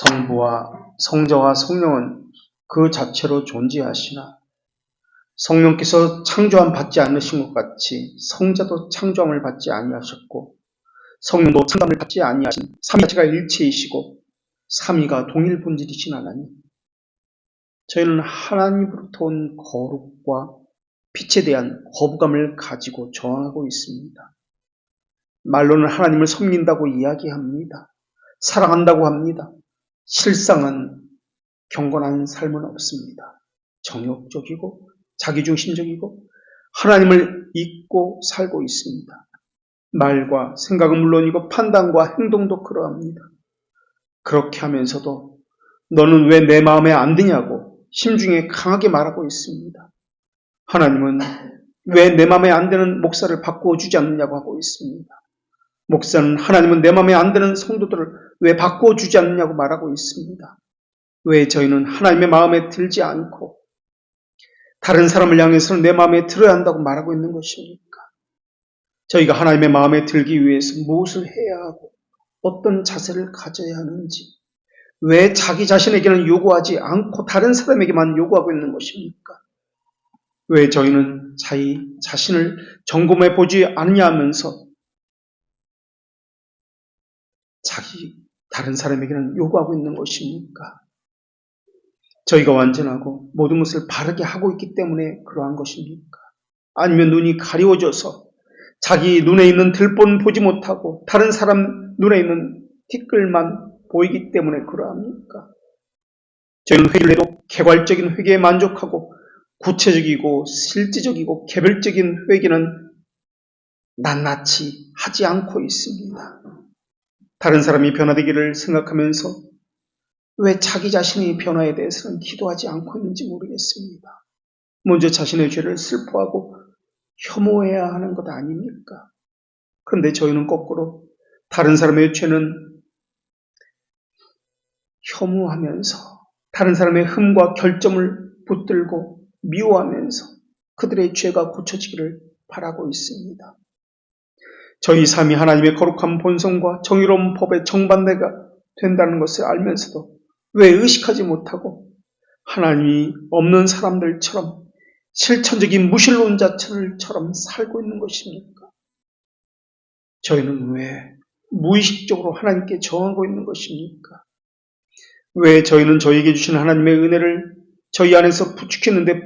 성부와 성자와 성령은 그 자체로 존재하시나 성령께서 창조함 받지 않으신 것 같이 성자도 창조함을 받지 아니하셨고 성령도 창조함을 받지 아니하신 삼위자가 일체이시고 삼위가 동일 본질이신 하나님, 저희는 하나님으로부터 온 거룩과 빛에 대한 거부감을 가지고 저항하고 있습니다. 말로는 하나님을 섬긴다고 이야기합니다. 사랑한다고 합니다. 실상은 경건한 삶은 없습니다. 정욕적이고 자기중심적이고 하나님을 잊고 살고 있습니다. 말과 생각은 물론이고 판단과 행동도 그러합니다. 그렇게 하면서도 너는 왜 내 마음에 안 드냐고 심중에 강하게 말하고 있습니다. 하나님은 왜 내 마음에 안 드는 목사를 바꾸어 주지 않느냐고 하고 있습니다. 목사는 하나님은 내 마음에 안 드는 성도들을 왜 바꾸어 주지 않느냐고 말하고 있습니다. 왜 저희는 하나님의 마음에 들지 않고 다른 사람을 향해서는 내 마음에 들어야 한다고 말하고 있는 것입니까? 저희가 하나님의 마음에 들기 위해서 무엇을 해야 하고 어떤 자세를 가져야 하는지, 왜 자기 자신에게는 요구하지 않고 다른 사람에게만 요구하고 있는 것입니까? 왜 저희는 자기 자신을 점검해 보지 않느냐 하면서 다른 사람에게는 요구하고 있는 것입니까? 저희가 완전하고 모든 것을 바르게 하고 있기 때문에 그러한 것입니까? 아니면 눈이 가려워져서 자기 눈에 있는 들본 보지 못하고 다른 사람 눈에 있는 티끌만 보이기 때문에 그러합니까? 저희는 회개를 해도 개괄적인 회개에 만족하고 구체적이고 실질적이고 개별적인 회개는 낱낱이 하지 않고 있습니다. 다른 사람이 변화되기를 생각하면서 왜 자기 자신의 변화에 대해서는 기도하지 않고 있는지 모르겠습니다. 먼저 자신의 죄를 슬퍼하고 혐오해야 하는 것 아닙니까? 그런데 저희는 거꾸로 다른 사람의 죄는 혐오하면서 다른 사람의 흠과 결점을 붙들고 미워하면서 그들의 죄가 고쳐지기를 바라고 있습니다. 저희 삶이 하나님의 거룩한 본성과 정의로운 법의 정반대가 된다는 것을 알면서도 왜 의식하지 못하고 하나님이 없는 사람들처럼 실천적인 무신론자들처럼 살고 있는 것입니까? 저희는 왜 무의식적으로 하나님께 저항하고 있는 것입니까? 왜 저희는 저희에게 주신 하나님의 은혜를 저희 안에서 부축했는데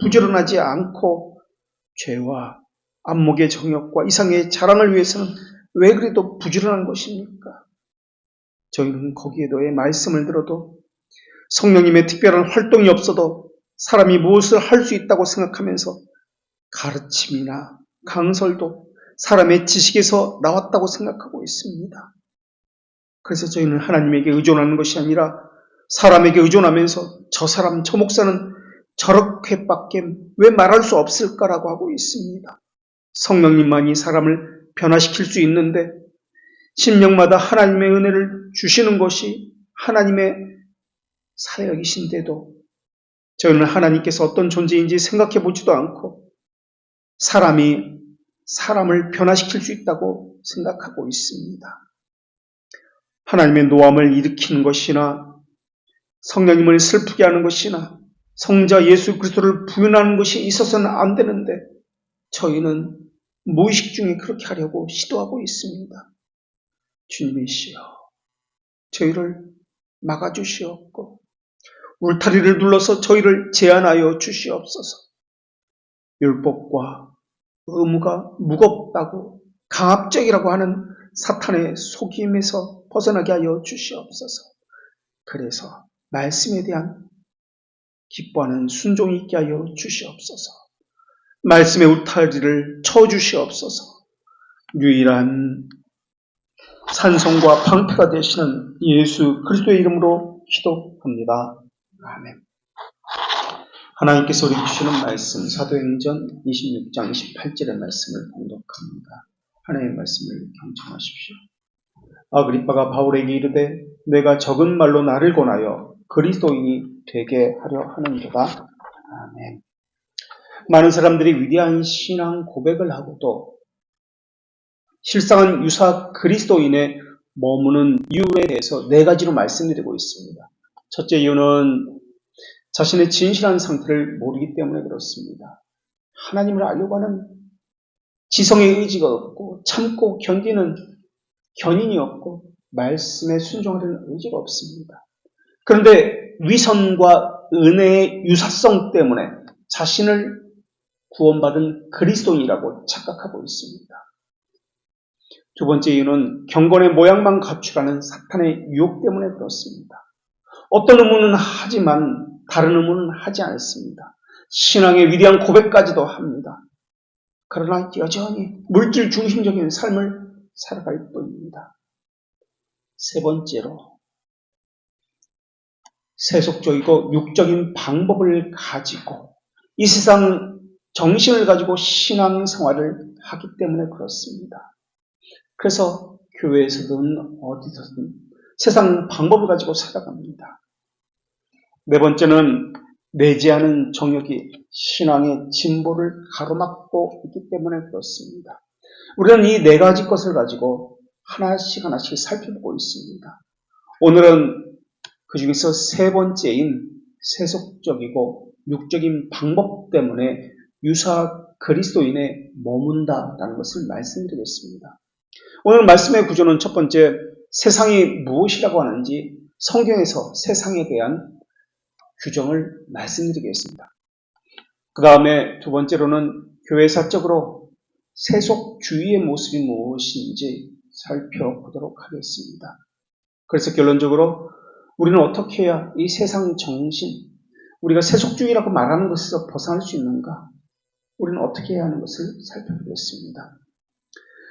부지런하지 않고 죄와 안목의 정욕과 이상의 자랑을 위해서는 왜 그래도 부지런한 것입니까? 저희는 거기에 더해 말씀을 들어도 성령님의 특별한 활동이 없어도 사람이 무엇을 할 수 있다고 생각하면서 가르침이나 강설도 사람의 지식에서 나왔다고 생각하고 있습니다. 그래서 저희는 하나님에게 의존하는 것이 아니라 사람에게 의존하면서 저 사람, 저 목사는 저렇게밖에 왜 말할 수 없을까라고 하고 있습니다. 성령님만이 사람을 변화시킬 수 있는데 심령마다 하나님의 은혜를 주시는 것이 하나님의 사역이신데도 저희는 하나님께서 어떤 존재인지 생각해 보지도 않고 사람이 사람을 변화시킬 수 있다고 생각하고 있습니다. 하나님의 노함을 일으키는 것이나 성령님을 슬프게 하는 것이나 성자 예수 그리스도를 부인하는 것이 있어서는 안 되는데 저희는 무의식 중에 그렇게 하려고 시도하고 있습니다. 주님이시여, 저희를 막아주시옵고 울타리를 둘러서 저희를 제한하여 주시옵소서. 율법과 의무가 무겁다고 강압적이라고 하는 사탄의 속임에서 벗어나게 하여 주시옵소서. 그래서 말씀에 대한 기뻐하는 순종이 있게 하여 주시옵소서. 말씀의 울타리를 쳐주시옵소서. 유일한 산성과 방패가 되시는 예수 그리스도의 이름으로 기도합니다. 아멘. 하나님께서 우리에게 주시는 말씀, 사도행전 26장 28절의 말씀을 봉독합니다. 하나님의 말씀을 경청하십시오. 아그리빠가 바울에게 이르되 내가 적은 말로 나를 권하여 그리스도인이 되게 하려 하는도다. 아멘. 많은 사람들이 위대한 신앙 고백을 하고도 실상은 유사 그리스도인의 머무는 이유에 대해서 네 가지로 말씀드리고 있습니다. 첫째 이유는 자신의 진실한 상태를 모르기 때문에 그렇습니다. 하나님을 알려고 하는 지성의 의지가 없고 참고 견디는 견인이 없고 말씀에 순종하는 의지가 없습니다. 그런데 위선과 은혜의 유사성 때문에 자신을 구원받은 그리스도인이라고 착각하고 있습니다. 두 번째 이유는 경건의 모양만 갖추라는 사탄의 유혹 때문에 그렇습니다. 어떤 의무는 하지만 다른 의무는 하지 않습니다. 신앙의 위대한 고백까지도 합니다. 그러나 여전히 물질 중심적인 삶을 살아갈 뿐입니다. 세 번째로 세속적이고 육적인 방법을 가지고 이 세상 정신을 가지고 신앙생활을 하기 때문에 그렇습니다. 그래서 교회에서든 어디서든 세상 방법을 가지고 살아갑니다. 네 번째는 내재하는 정욕이 신앙의 진보를 가로막고 있기 때문에 그렇습니다. 우리는 이 네 가지 것을 가지고 하나씩 살펴보고 있습니다. 오늘은 그 중에서 세 번째인 세속적이고 육적인 방법 때문에 유사 그리스도인에 머문다라는 것을 말씀드리겠습니다. 오늘 말씀의 구조는 첫 번째, 세상이 무엇이라고 하는지 성경에서 세상에 대한 규정을 말씀드리겠습니다. 그 다음에 두 번째로는 교회사적으로 세속주의의 모습이 무엇인지 살펴보도록 하겠습니다. 그래서 결론적으로 우리는 어떻게 해야 이 세상 정신, 우리가 세속주의라고 말하는 것에서 벗어날 수 있는가? 우리는 어떻게 해야 하는 것을 살펴보겠습니다.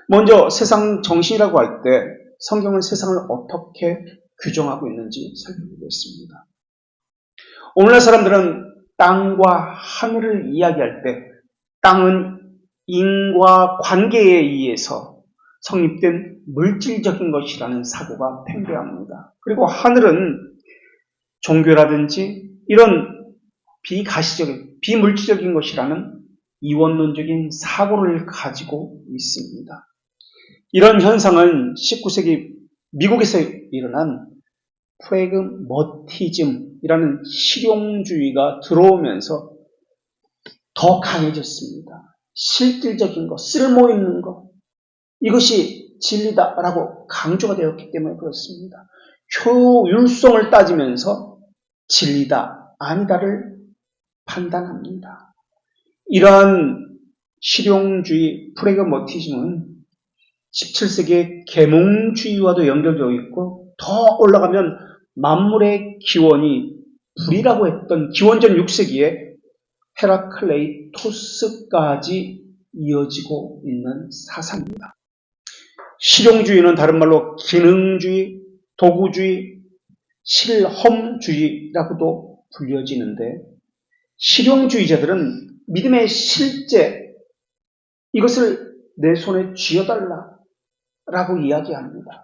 먼저 세상 정신이라고 할 때 성경은 세상을 어떻게 규정하고 있는지 살펴보겠습니다. 오늘날 사람들은 땅과 하늘을 이야기할 때 땅은 인과 관계에 의해서 성립된 물질적인 것이라는 사고가 팽배합니다. 그리고 하늘은 종교라든지 이런 비가시적인, 비물질적인 것이라는 이원론적인 사고를 가지고 있습니다. 이런 현상은 19세기 미국에서 일어난 프래그머티즘이라는 실용주의가 들어오면서 더 강해졌습니다. 실질적인 것, 쓸모 있는 것, 이것이 진리다라고 강조가 되었기 때문에 그렇습니다. 효율성을 따지면서 진리다, 아니다를 판단합니다. 이러한 실용주의 프래그머티즘은 17세기의 계몽주의와도 연결되어 있고 더 올라가면 만물의 기원이 불이라고 했던 기원전 6세기에 헤라클레이토스까지 이어지고 있는 사상입니다. 실용주의는 다른 말로 기능주의, 도구주의, 실험주의라고도 불려지는데 실용주의자들은 믿음의 실제, 이것을 내 손에 쥐어달라라고 이야기합니다.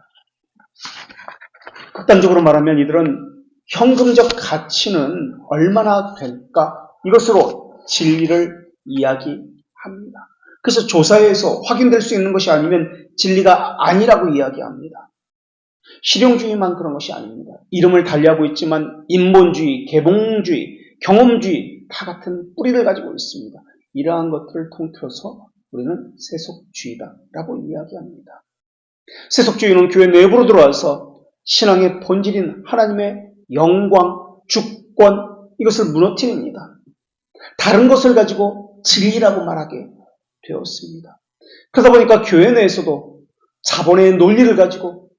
극단적으로 말하면 이들은 현금적 가치는 얼마나 될까? 이것으로 진리를 이야기합니다. 그래서 조사해서 확인될 수 있는 것이 아니면 진리가 아니라고 이야기합니다. 실용주의만 그런 것이 아닙니다. 이름을 달리하고 있지만 인본주의, 계몽주의, 경험주의 다 같은 뿌리를 가지고 있습니다. 이러한 것들을 통틀어서 우리는 세속주의다라고 이야기합니다. 세속주의는 교회 내부로 들어와서 신앙의 본질인 하나님의 영광, 주권, 이것을 무너뜨립니다. 다른 것을 가지고 진리라고 말하게 되었습니다. 그러다 보니까 교회 내에서도 자본의 논리를 가지고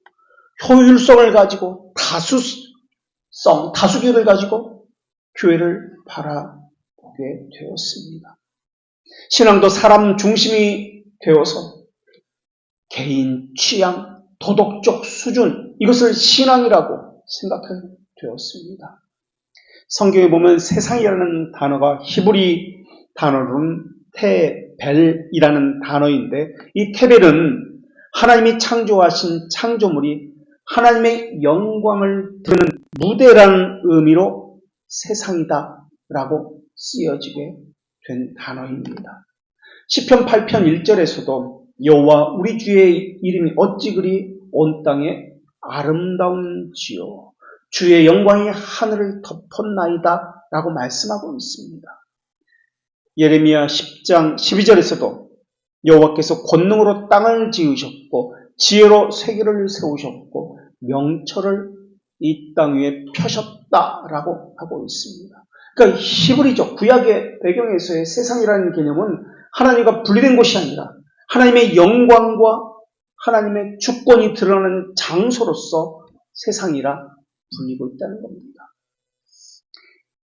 효율성을 가지고 다수결을 가지고 교회를 바라보게 되었습니다. 신앙도 사람 중심이 되어서 개인 취향, 도덕적 수준, 이것을 신앙이라고 생각하게 되었습니다. 성경에 보면 세상이라는 단어가 히브리 단어로는 테벨이라는 단어인데 이 테벨은 하나님이 창조하신 창조물이 하나님의 영광을 드리는 무대라는 의미로 세상이다라고 쓰여지게 된 단어입니다. 시편 8편 1절에서도 여호와 우리 주의 이름이 어찌 그리 온 땅에 아름다운지요. 주의 영광이 하늘을 덮었나이다 라고 말씀하고 있습니다. 예레미야 10장 12절에서도 여호와께서 권능으로 땅을 지으셨고 지혜로 세계를 세우셨고 명철을 이 땅 위에 펴셨다라고 하고 있습니다. 그러니까 히브리적 구약의 배경에서의 세상이라는 개념은 하나님과 분리된 곳이 아니라 하나님의 영광과 하나님의 주권이 드러나는 장소로서 세상이라 불리고 있다는 겁니다.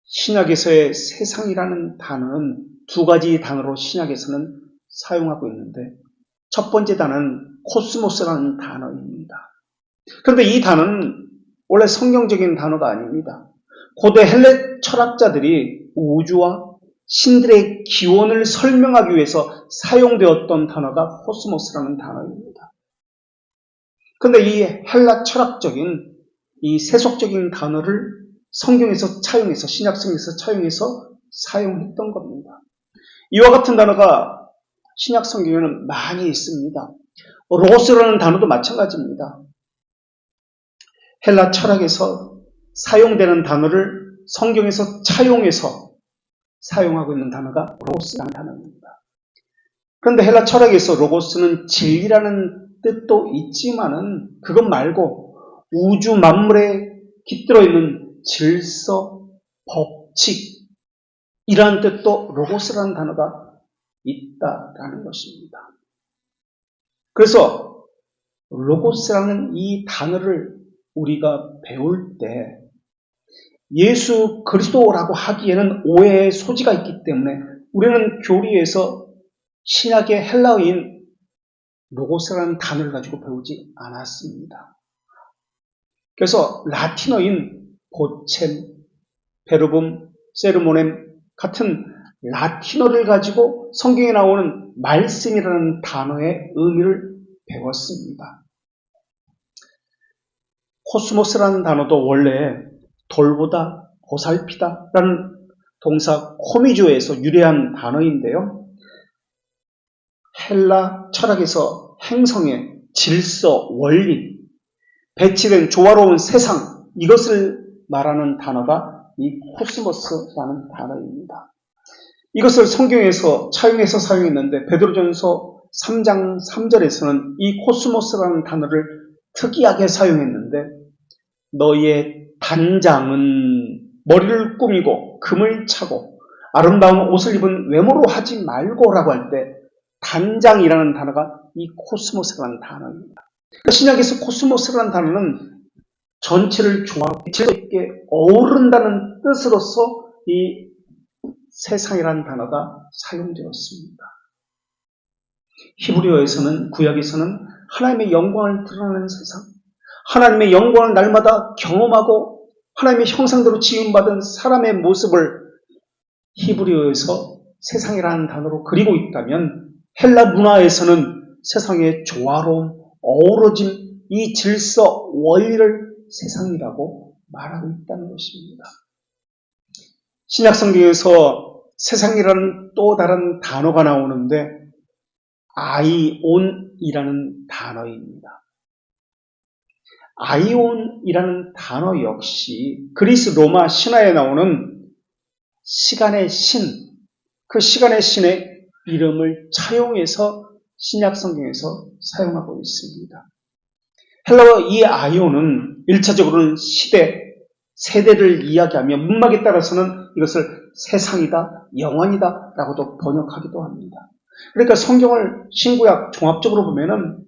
신약에서의 세상이라는 단어는 두 가지 단어로 신약에서는 사용하고 있는데 첫 번째 단어는 코스모스라는 단어입니다. 그런데 이 단어는 원래 성경적인 단어가 아닙니다. 고대 헬레 철학자들이 우주와 신들의 기원을 설명하기 위해서 사용되었던 단어가 코스모스라는 단어입니다. 그런데 이 헬라 철학적인 이 세속적인 단어를 성경에서 차용해서 신약성경에서 차용해서 사용했던 겁니다. 이와 같은 단어가 신약성경에는 많이 있습니다. 로고스라는 단어도 마찬가지입니다. 헬라 철학에서 사용되는 단어를 성경에서 차용해서 사용하고 있는 단어가 로고스라는 단어입니다. 그런데 헬라 철학에서 로고스는 진리라는 뜻도 있지만은 그것 말고 우주 만물에 깃들어 있는 질서, 법칙 이러한 뜻도 로고스라는 단어가 있다라는 것입니다. 그래서 로고스라는 이 단어를 우리가 배울 때 예수 그리스도라고 하기에는 오해의 소지가 있기 때문에 우리는 교리에서 신약의 헬라어인 로고스라는 단어를 가지고 배우지 않았습니다. 그래서 라틴어인 보챔, 베르붐, 세르모넴 같은 라틴어를 가지고 성경에 나오는 말씀이라는 단어의 의미를 배웠습니다. 코스모스라는 단어도 원래 돌보다, 보살피다 라는 동사 코미조에서 유래한 단어인데요. 헬라 철학에서 행성의 질서, 원리, 배치된 조화로운 세상 이것을 말하는 단어가 이 코스모스라는 단어입니다. 이것을 성경에서 차용해서 사용했는데 베드로전서 3장 3절에서는 이 코스모스라는 단어를 특이하게 사용했는데 너희의 단장은 머리를 꾸미고 금을 차고 아름다운 옷을 입은 외모로 하지 말고라고 할 때 단장이라는 단어가 이 코스모스라는 단어입니다. 그러니까 신약에서 코스모스라는 단어는 전체를 조화롭게 질서 있게 어우른다는 뜻으로서 이 세상이라는 단어가 사용되었습니다. 히브리어에서는 구약에서는 하나님의 영광을 드러내는 세상, 하나님의 영광을 날마다 경험하고 하나님의 형상대로 지음받은 사람의 모습을 히브리어에서 세상이라는 단어로 그리고 있다면 헬라 문화에서는 세상의 조화로움, 어우러짐, 이 질서, 원리를 세상이라고 말하고 있다는 것입니다. 신약성경에서 세상이라는 또 다른 단어가 나오는데 아이온이라는 단어입니다. 아이온이라는 단어 역시 그리스 로마 신화에 나오는 시간의 신, 그 시간의 신의 이름을 차용해서 신약성경에서 사용하고 있습니다. 헬라어 이 아이온은 1차적으로는 시대, 세대를 이야기하며 문맥에 따라서는 이것을 세상이다, 영원이다 라고도 번역하기도 합니다. 그러니까 성경을 신구약 종합적으로 보면은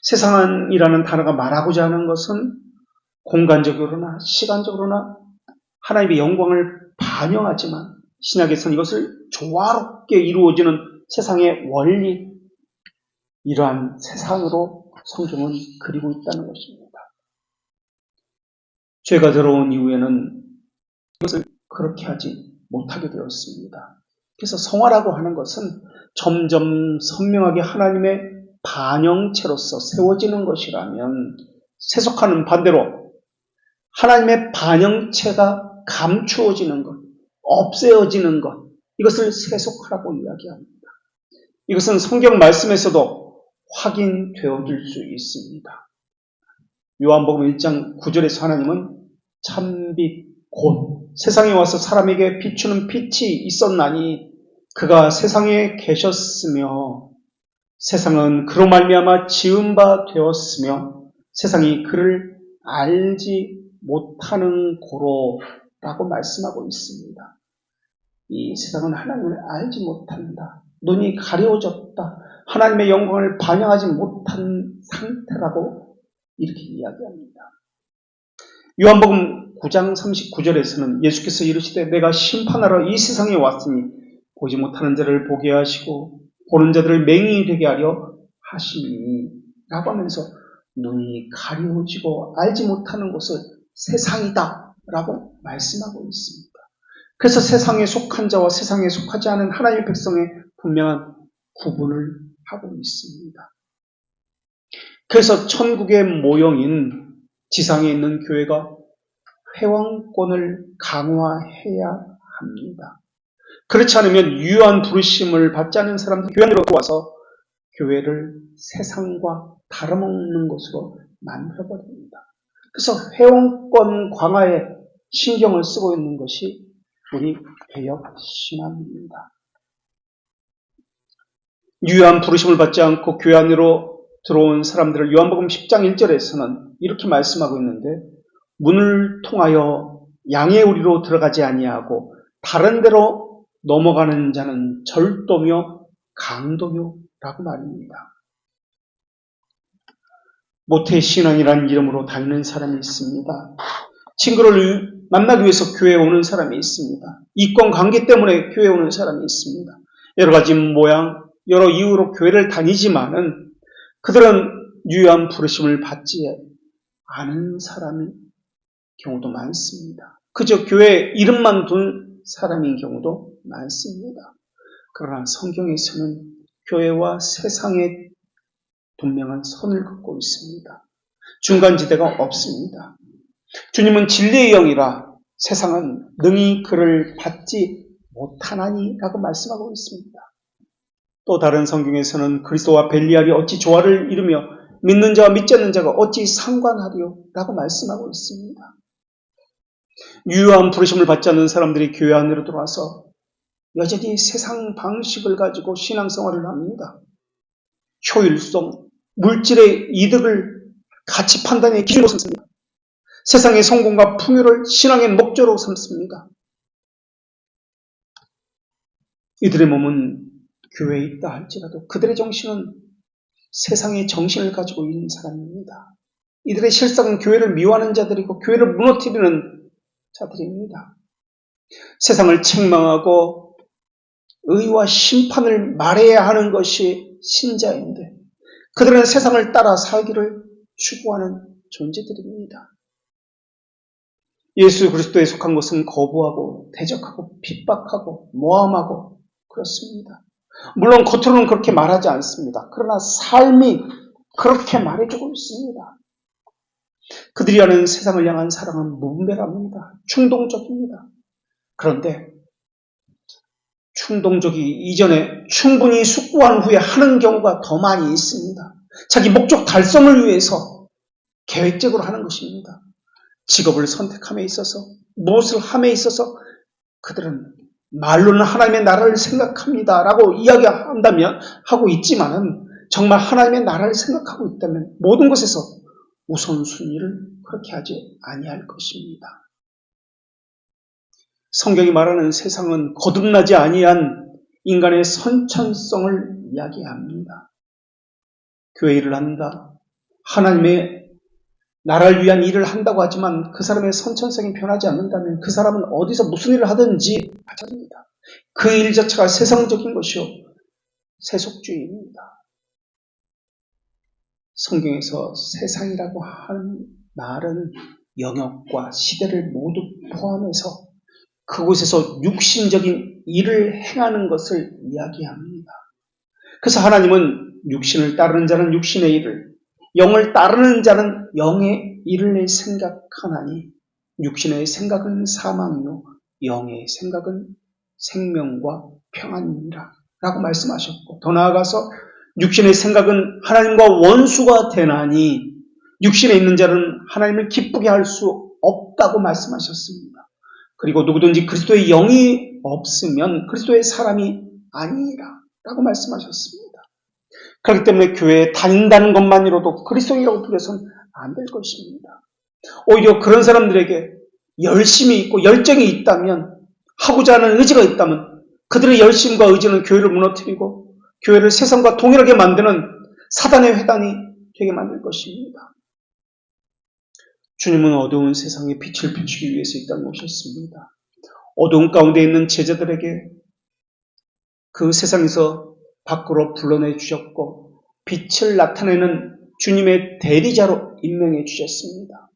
세상이라는 단어가 말하고자 하는 것은 공간적으로나 시간적으로나 하나님의 영광을 반영하지만 신약에서는 이것을 조화롭게 이루어지는 세상의 원리, 이러한 세상으로 성경은 그리고 있다는 것입니다. 죄가 들어온 이후에는 이것을 그렇게 하지 못하게 되었습니다. 그래서 성화라고 하는 것은 점점 선명하게 하나님의 반영체로서 세워지는 것이라면 세속화는 반대로 하나님의 반영체가 감추어지는 것, 없애어지는 것, 이것을 세속화라고 이야기합니다. 이것은 성경 말씀에서도 확인되어질 수 있습니다. 요한복음 1장 9절에서 하나님은 참빛 곧 세상에 와서 사람에게 비추는 빛이 있었나니 그가 세상에 계셨으며 세상은 그로 말미암아 지은 바 되었으며 세상이 그를 알지 못하는 고로라고 말씀하고 있습니다. 이 세상은 하나님을 알지 못한다. 눈이 가려워졌다. 하나님의 영광을 반영하지 못한 상태라고 이렇게 이야기합니다. 요한복음 9장 39절에서는 예수께서 이르시되 내가 심판하러 이 세상에 왔으니 보지 못하는 자를 보게 하시고 보는 자들을 맹인이 되게 하려 하시니 라고 하면서 눈이 가려워지고 알지 못하는 것을 세상이다 라고 말씀하고 있습니다. 그래서 세상에 속한 자와 세상에 속하지 않은 하나님의 백성의 분명한 구분을 하고 있습니다. 그래서 천국의 모형인 지상에 있는 교회가 회왕권을 강화해야 합니다. 그렇지 않으면 유효한 부르심을 받지 않은 사람들이 교회 안으로 와서 교회를 세상과 다름없는 것으로 만들어버립니다. 그래서 회원권 강화에 신경을 쓰고 있는 것이 우리 개혁신학입니다. 유효한 부르심을 받지 않고 교회 안으로 들어온 사람들을 요한복음 10장 1절에서는 이렇게 말씀하고 있는데 문을 통하여 양의 우리로 들어가지 아니하고 다른 데로 넘어가는 자는 절도며 강도요라고 말입니다. 모태신앙이라는 이름으로 다니는 사람이 있습니다. 친구를 만나기 위해서 교회에 오는 사람이 있습니다. 이권 관계 때문에 교회에 오는 사람이 있습니다. 여러 가지 모양, 여러 이유로 교회를 다니지만은 그들은 유효한 부르심을 받지 않은 사람의 경우도 많습니다. 그저 교회 이름만 둔 사람인 경우도 많습니다. 그러나 성경에서는 교회와 세상의 분명한 선을 긋고 있습니다. 중간지대가 없습니다. 주님은 진리의 영이라 세상은 능히 그를 받지 못하나니라고 말씀하고 있습니다. 또 다른 성경에서는 그리스도와 벨리알이 어찌 조화를 이루며 믿는 자와 믿지 않는 자가 어찌 상관하리요 라고 말씀하고 있습니다. 유효한 부르심을 받지 않는 사람들이 교회 안으로 들어와서 여전히 세상 방식을 가지고 신앙생활을 합니다. 효율성, 물질의 이득을 가치 판단의 기준으로 삼습니다. 세상의 성공과 풍요를 신앙의 목적으로 삼습니다. 이들의 몸은 교회에 있다 할지라도 그들의 정신은 세상의 정신을 가지고 있는 사람입니다. 이들의 실상은 교회를 미워하는 자들이고 교회를 무너뜨리는 자들입니다. 세상을 책망하고 의와 심판을 말해야 하는 것이 신자인데 그들은 세상을 따라 살기를 추구하는 존재들입니다. 예수 그리스도에 속한 것은 거부하고 대적하고 핍박하고 모함하고 그렇습니다. 물론 겉으로는 그렇게 말하지 않습니다. 그러나 삶이 그렇게 말해주고 있습니다. 그들이 하는 세상을 향한 사랑은 무분별합니다. 충동적입니다. 그런데 충동적이 이전에 충분히 숙고한 후에 하는 경우가 더 많이 있습니다. 자기 목적 달성을 위해서 계획적으로 하는 것입니다. 직업을 선택함에 있어서 무엇을 함에 있어서 그들은 말로는 하나님의 나라를 생각합니다라고 이야기한다면 하고 있지만은 정말 하나님의 나라를 생각하고 있다면 모든 것에서 우선순위를 그렇게 하지 아니할 것입니다. 성경이 말하는 세상은 거듭나지 아니한 인간의 선천성을 이야기합니다. 교회 일을 한다. 하나님의 나라를 위한 일을 한다고 하지만 그 사람의 선천성이 변하지 않는다면 그 사람은 어디서 무슨 일을 하든지 마찬가지입니다. 그 일 자체가 세상적인 것이요 세속주의입니다. 성경에서 세상이라고 하는 말은 영역과 시대를 모두 포함해서 그곳에서 육신적인 일을 행하는 것을 이야기합니다. 그래서 하나님은 육신을 따르는 자는 육신의 일을, 영을 따르는 자는 영의 일을 생각하나니 육신의 생각은 사망이요 영의 생각은 생명과 평안이니라 라고 말씀하셨고 더 나아가서 육신의 생각은 하나님과 원수가 되나니 육신에 있는 자는 하나님을 기쁘게 할 수 없다고 말씀하셨습니다. 그리고 누구든지 그리스도의 영이 없으면 그리스도의 사람이 아니라 라고 말씀하셨습니다. 그렇기 때문에 교회에 다닌다는 것만으로도 그리스도인이라고 부려서는 안 될 것입니다. 오히려 그런 사람들에게 열심이 있고 열정이 있다면, 하고자 하는 의지가 있다면 그들의 열심과 의지는 교회를 무너뜨리고 교회를 세상과 동일하게 만드는 사단의 회당이 되게 만들 것입니다. 주님은 어두운 세상에 빛을 비추기 위해서 이 땅에 오셨습니다. 어두운 가운데 있는 제자들에게 그 세상에서 밖으로 불러내 주셨고 빛을 나타내는 주님의 대리자로 임명해 주셨습니다.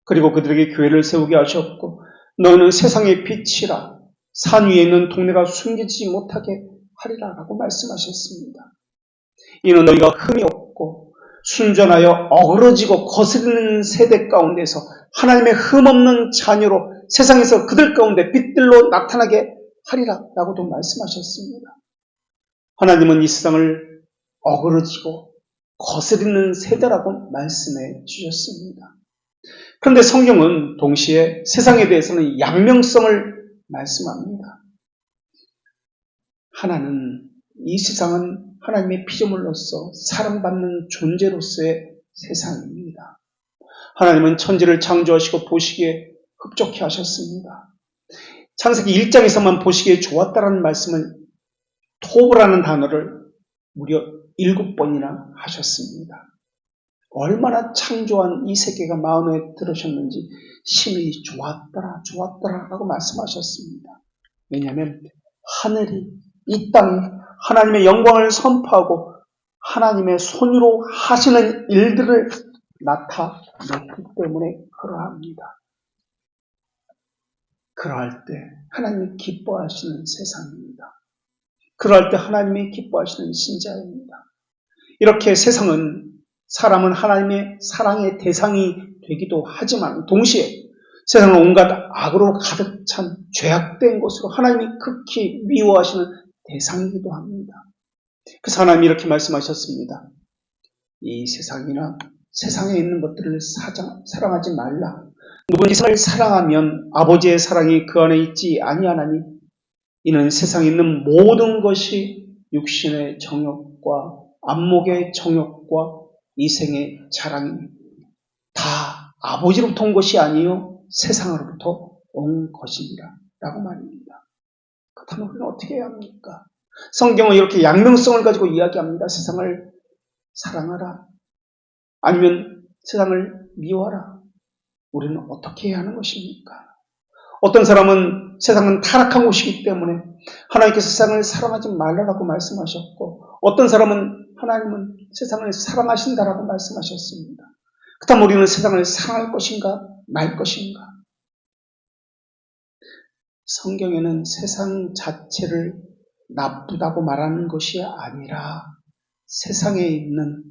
그리고 그들에게 교회를 세우게 하셨고 너는 세상의 빛이라 산 위에 있는 동네가 숨기지 못하게 하리라 라고 말씀하셨습니다. 이는 너희가 흠이 없고 순전하여 어그러지고 거스르는 세대 가운데서 하나님의 흠없는 자녀로 세상에서 그들 가운데 빛들로 나타나게 하리라 라고도 말씀하셨습니다. 하나님은 이 세상을 어그러지고 거스르는 세대라고 말씀해 주셨습니다. 그런데 성경은 동시에 세상에 대해서는 양명성을 말씀합니다. 하나는 이 세상은 하나님의 피조물로서 사랑받는 존재로서의 세상입니다. 하나님은 천지를 창조하시고 보시기에 흡족해 하셨습니다. 창세기 1장에서만 보시기에 좋았다라는 말씀을 토브라는 단어를 무려 7번이나 하셨습니다. 얼마나 창조한 이 세계가 마음에 들으셨는지 심히 좋았더라 라고 말씀하셨습니다. 왜냐하면 하늘이 이 땅에 하나님의 영광을 선포하고 하나님의 손으로 하시는 일들을 나타냈기 때문에 그러합니다. 그러할 때 하나님이 기뻐하시는 세상입니다. 그럴 때 하나님이 기뻐하시는 신자입니다. 이렇게 세상은 사람은 하나님의 사랑의 대상이 되기도 하지만 동시에 세상은 온갖 악으로 가득 찬 죄악된 곳으로 하나님이 극히 미워하시는 대상이기도 합니다. 그래서 하나님이 이렇게 말씀하셨습니다. 이 세상이나 세상에 있는 것들을 사랑하지 말라. 누구든지 세상을 사랑하면 아버지의 사랑이 그 안에 있지 아니하나니 이는 세상에 있는 모든 것이 육신의 정욕과 안목의 정욕과 이생의 자랑이 다 아버지로부터 온 것이 아니요 세상으로부터 온 것입니다. 라고 말입니다. 그렇다면 우리는 어떻게 해야 합니까? 성경은 이렇게 양명성을 가지고 이야기합니다. 세상을 사랑하라. 아니면 세상을 미워하라. 우리는 어떻게 해야 하는 것입니까? 어떤 사람은 세상은 타락한 곳이기 때문에 하나님께서 세상을 사랑하지 말라라고 말씀하셨고 어떤 사람은 하나님은 세상을 사랑하신다라고 말씀하셨습니다. 그렇다면 우리는 세상을 사랑할 것인가 말 것인가? 성경에는 세상 자체를 나쁘다고 말하는 것이 아니라 세상에 있는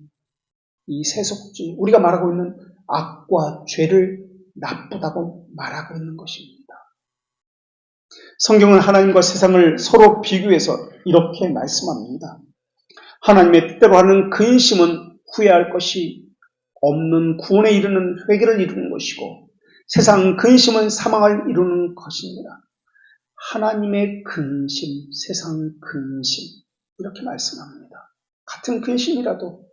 이 세속주의, 우리가 말하고 있는 악과 죄를 나쁘다고 말하고 있는 것입니다. 성경은 하나님과 세상을 서로 비교해서 이렇게 말씀합니다. 하나님의 뜻대로 하는 근심은 후회할 것이 없는 구원에 이르는 회개를 이루는 것이고 세상 근심은 사망을 이루는 것입니다. 하나님의 근심, 세상 근심 이렇게 말씀합니다. 같은 근심이라도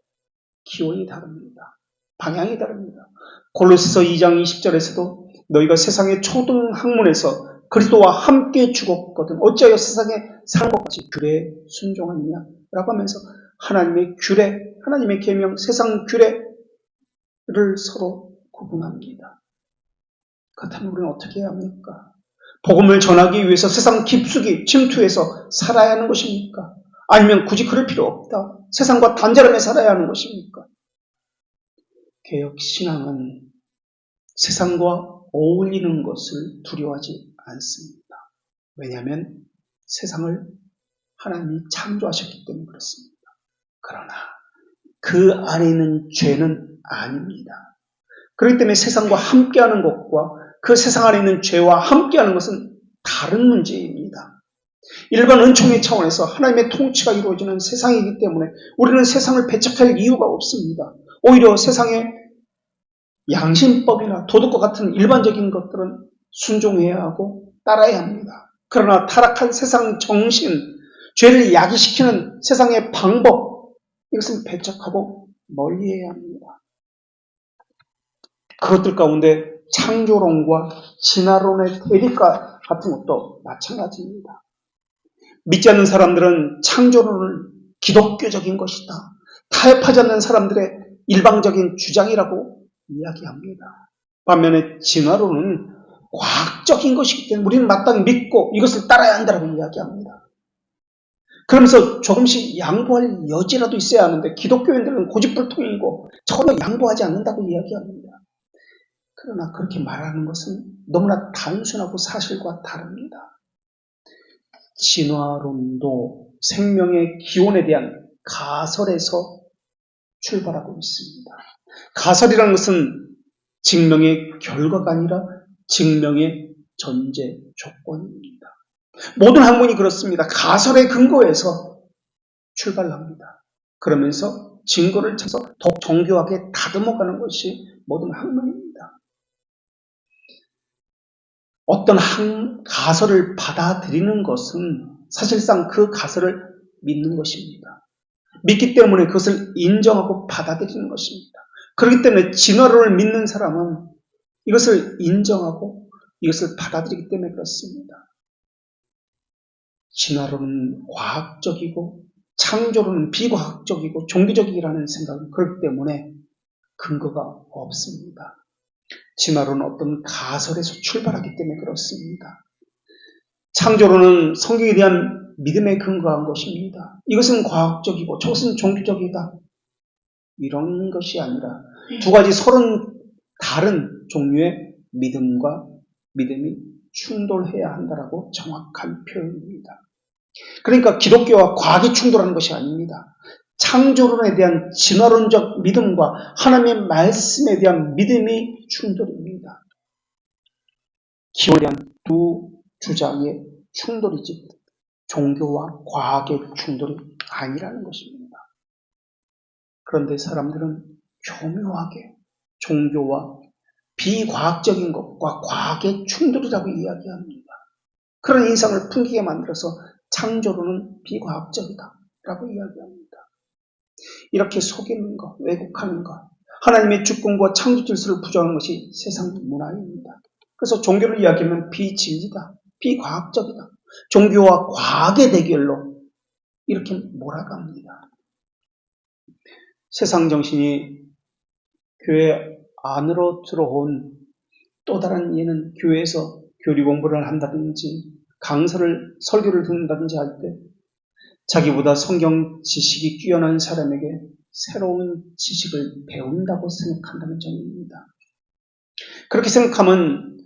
기원이 다릅니다. 방향이 다릅니다. 골로새서 2장 20절에서도 너희가 세상의 초등학문에서 그리스도와 함께 죽었거든 어찌하여 세상에 사는 것같이 규례에 순종하느냐 라고 하면서 하나님의 규례, 하나님의 계명, 세상 규례를 서로 구분합니다. 그렇다면 우리는 어떻게 해야 합니까? 복음을 전하기 위해서 세상 깊숙이 침투해서 살아야 하는 것입니까? 아니면 굳이 그럴 필요 없다. 세상과 단절하며 살아야 하는 것입니까? 개혁신앙은 세상과 어울리는 것을 두려워하지 않습니다. 왜냐하면 세상을 하나님이 창조하셨기 때문에 그렇습니다. 그러나 그 안에 있는 죄는 아닙니다. 그렇기 때문에 세상과 함께하는 것과 그 세상 안에 있는 죄와 함께하는 것은 다른 문제입니다. 일반 은총의 차원에서 하나님의 통치가 이루어지는 세상이기 때문에 우리는 세상을 배척할 이유가 없습니다. 오히려 세상에 양심법이나 도덕과 같은 일반적인 것들은 순종해야 하고 따라야 합니다. 그러나 타락한 세상 정신, 죄를 야기시키는 세상의 방법, 이것은 배척하고 멀리해야 합니다. 그것들 가운데 창조론과 진화론의 대립과 같은 것도 마찬가지입니다. 믿지 않는 사람들은 창조론을 기독교적인 것이다, 타협하지 않는 사람들의 일방적인 주장이라고 이야기합니다. 반면에 진화론은 과학적인 것이기 때문에 우리는 마땅히 믿고 이것을 따라야 한다고 이야기합니다. 그러면서 조금씩 양보할 여지라도 있어야 하는데 기독교인들은 고집불통이고 전혀 양보하지 않는다고 이야기합니다. 그러나 그렇게 말하는 것은 너무나 단순하고 사실과 다릅니다. 진화론도 생명의 기원에 대한 가설에서 출발하고 있습니다. 가설이라는 것은 증명의 결과가 아니라 증명의 전제 조건입니다. 모든 학문이 그렇습니다. 가설의 근거에서 출발합니다. 그러면서 증거를 찾아서 더욱 정교하게 다듬어가는 것이 모든 학문입니다. 어떤 가설을 받아들이는 것은 사실상 그 가설을 믿는 것입니다. 믿기 때문에 그것을 인정하고 받아들이는 것입니다. 그렇기 때문에 진화론을 믿는 사람은 이것을 인정하고 이것을 받아들이기 때문에 그렇습니다. 진화론은 과학적이고 창조론은 비과학적이고 종교적이라는 생각은 그렇기 때문에 근거가 없습니다. 진화론은 어떤 가설에서 출발하기 때문에 그렇습니다. 창조론은 성경에 대한 믿음에 근거한 것입니다. 이것은 과학적이고 저것은 종교적이다, 이런 것이 아니라 두 가지 서로 다른 종류의 믿음과 믿음이 충돌해야 한다라고 정확한 표현입니다. 그러니까 기독교와 과학이 충돌하는 것이 아닙니다. 창조론에 대한 진화론적 믿음과 하나님의 말씀에 대한 믿음이 충돌입니다. 기원에 대한 두 주장의 충돌이지 종교와 과학의 충돌이 아니라는 것입니다. 그런데 사람들은 교묘하게 종교와 비과학적인 것과 과학의 충돌이라고 이야기합니다. 그런 인상을 풍기게 만들어서 창조론은 비과학적이다 라고 이야기합니다. 이렇게 속이는 것, 왜곡하는 것, 하나님의 주권과 창조 질서를 부정하는 것이 세상 문화입니다. 그래서 종교를 이야기하면 비진리다, 비과학적이다, 종교와 과학의 대결로 이렇게 몰아갑니다. 세상 정신이 교회 안으로 들어온 또 다른 예는 교회에서 교리 공부를 한다든지 강설을, 설교를 듣는다든지 할 때 자기보다 성경 지식이 뛰어난 사람에게 새로운 지식을 배운다고 생각한다는 점입니다. 그렇게 생각하면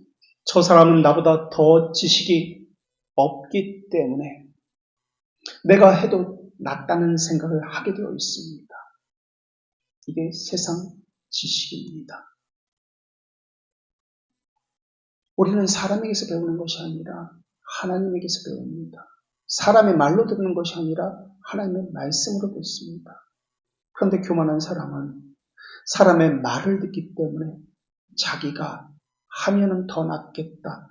저 사람은 나보다 더 지식이 없기 때문에 내가 해도 낫다는 생각을 하게 되어 있습니다. 이게 세상 지식입니다. 우리는 사람에게서 배우는 것이 아니라 하나님에게서 배웁니다. 사람의 말로 듣는 것이 아니라 하나님의 말씀으로 듣습니다. 그런데 교만한 사람은 사람의 말을 듣기 때문에 자기가 하면은 더 낫겠다,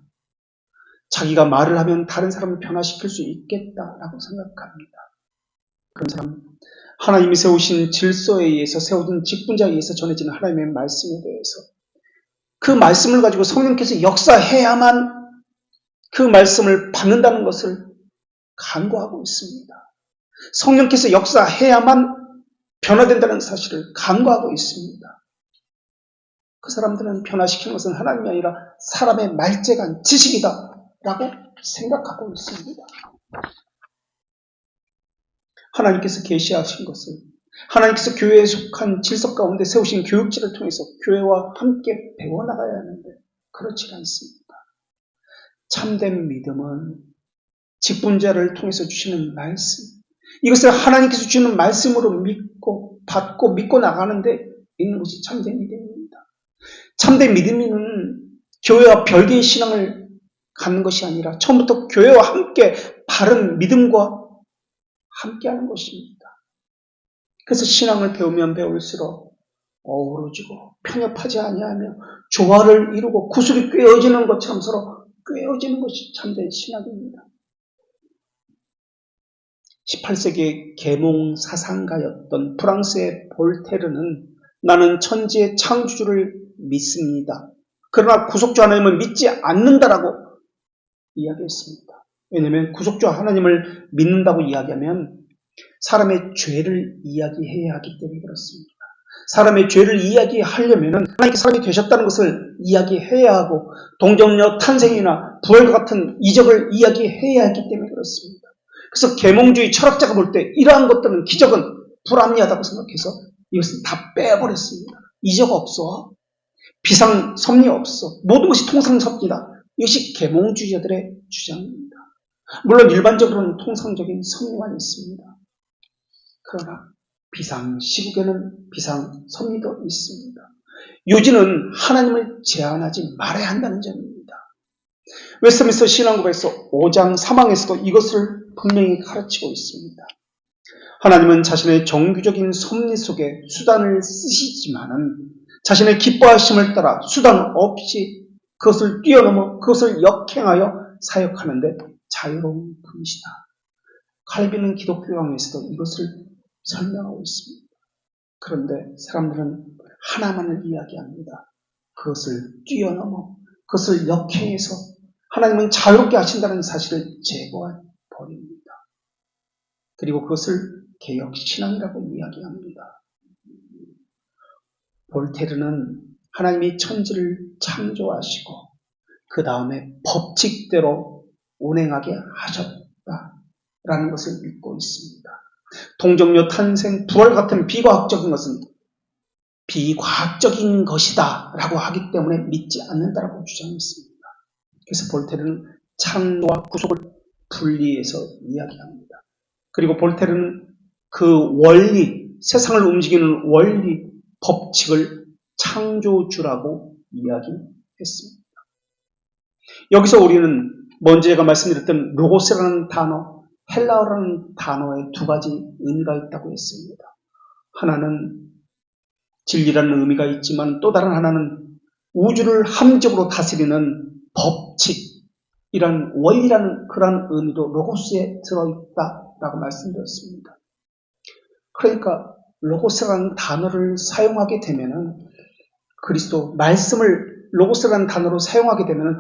자기가 말을 하면 다른 사람을 변화시킬 수 있겠다라고 생각합니다. 그런 사람은 하나님이 세우신 질서에 의해서 세워진 직분자에 의해서 전해지는 하나님의 말씀에 대해서 그 말씀을 가지고 성령께서 역사해야만 그 말씀을 받는다는 것을 간구하고 있습니다. 성령께서 역사해야만 변화된다는 사실을 간구하고 있습니다. 그 사람들은 변화시키는 것은 하나님이 아니라 사람의 말재간 지식이다 라고 생각하고 있습니다. 하나님께서 계시하신 것을, 하나님께서 교회에 속한 질서 가운데 세우신 교육지를 통해서 교회와 함께 배워나가야 하는데 그렇지 않습니다. 참된 믿음은 직분자를 통해서 주시는 말씀, 이것을 하나님께서 주시는 말씀으로 믿고 받고 믿고 나가는데 있는 것이 참된 믿음입니다. 참된 믿음은 교회와 별개의 신앙을 갖는 것이 아니라 처음부터 교회와 함께 바른 믿음과 함께하는 것입니다. 그래서 신앙을 배우면 배울수록 어우러지고 편협하지 아니하며 조화를 이루고 구슬이 꿰어지는 것처럼 서로 꿰어지는 것이 참된 신학입니다. 18세기의 계몽 사상가였던 프랑스의 볼테르는 나는 천지의 창조주를 믿습니다. 그러나 구속주 하나님을 믿지 않는다라고 이야기했습니다. 왜냐하면 구속주 하나님을 믿는다고 이야기하면 사람의 죄를 이야기해야 하기 때문에 그렇습니다. 사람의 죄를 이야기하려면 하나님께 사람이 되셨다는 것을 이야기해야 하고 동정녀 탄생이나 부활과 같은 이적을 이야기해야 하기 때문에 그렇습니다. 그래서 계몽주의 철학자가 볼 때 이러한 것들은 기적은 불합리하다고 생각해서 이것은 다 빼버렸습니다. 이적 없어. 비상 섭리 없어. 모든 것이 통상섭리다. 이것이 계몽주의자들의 주장입니다. 물론 일반적으로는 통상적인 섭리만 있습니다. 그러나 비상 시국에는 비상 섭리도 있습니다. 요지는 하나님을 제한하지 말아야 한다는 점입니다. 웨스트민스터 신앙고백서 5장 3항에서도 이것을 분명히 가르치고 있습니다. 하나님은 자신의 정규적인 섭리 속에 수단을 쓰시지만은 자신의 기뻐하심을 따라 수단 없이 그것을 뛰어넘어 그것을 역행하여 사역하는데 자유로운 분이시다. 칼빈은 기독교 강에서도 이것을 설명하고 있습니다. 그런데 사람들은 하나만을 이야기합니다. 그것을 뛰어넘어 그것을 역행해서 하나님은 자유롭게 하신다는 사실을 제거해 버립니다. 그리고 그것을 개혁신앙이라고 이야기합니다. 볼테르는 하나님이 천지를 창조하시고 그 다음에 법칙대로 운행하게 하셨다라는 것을 믿고 있습니다. 동정녀 탄생, 부활 같은 비과학적인 것은 비과학적인 것이다 라고 하기 때문에 믿지 않는다라고 주장했습니다. 그래서 볼테르는 창조와 구속을 분리해서 이야기합니다. 그리고 볼테르는 그 원리, 세상을 움직이는 원리, 법칙을 창조주라고 이야기했습니다. 여기서 우리는 먼저 제가 말씀드렸던 로고스라는 단어, 헬라어라는 단어에 두 가지 의미가 있다고 했습니다. 하나는 진리라는 의미가 있지만 또 다른 하나는 우주를 함정으로 다스리는 법칙이란 원리라는 그런 의미도 로고스에 들어있다라고 말씀드렸습니다. 그러니까 로고스라는 단어를 사용하게 되면은 그리스도 말씀을 로고스라는 단어로 사용하게 되면은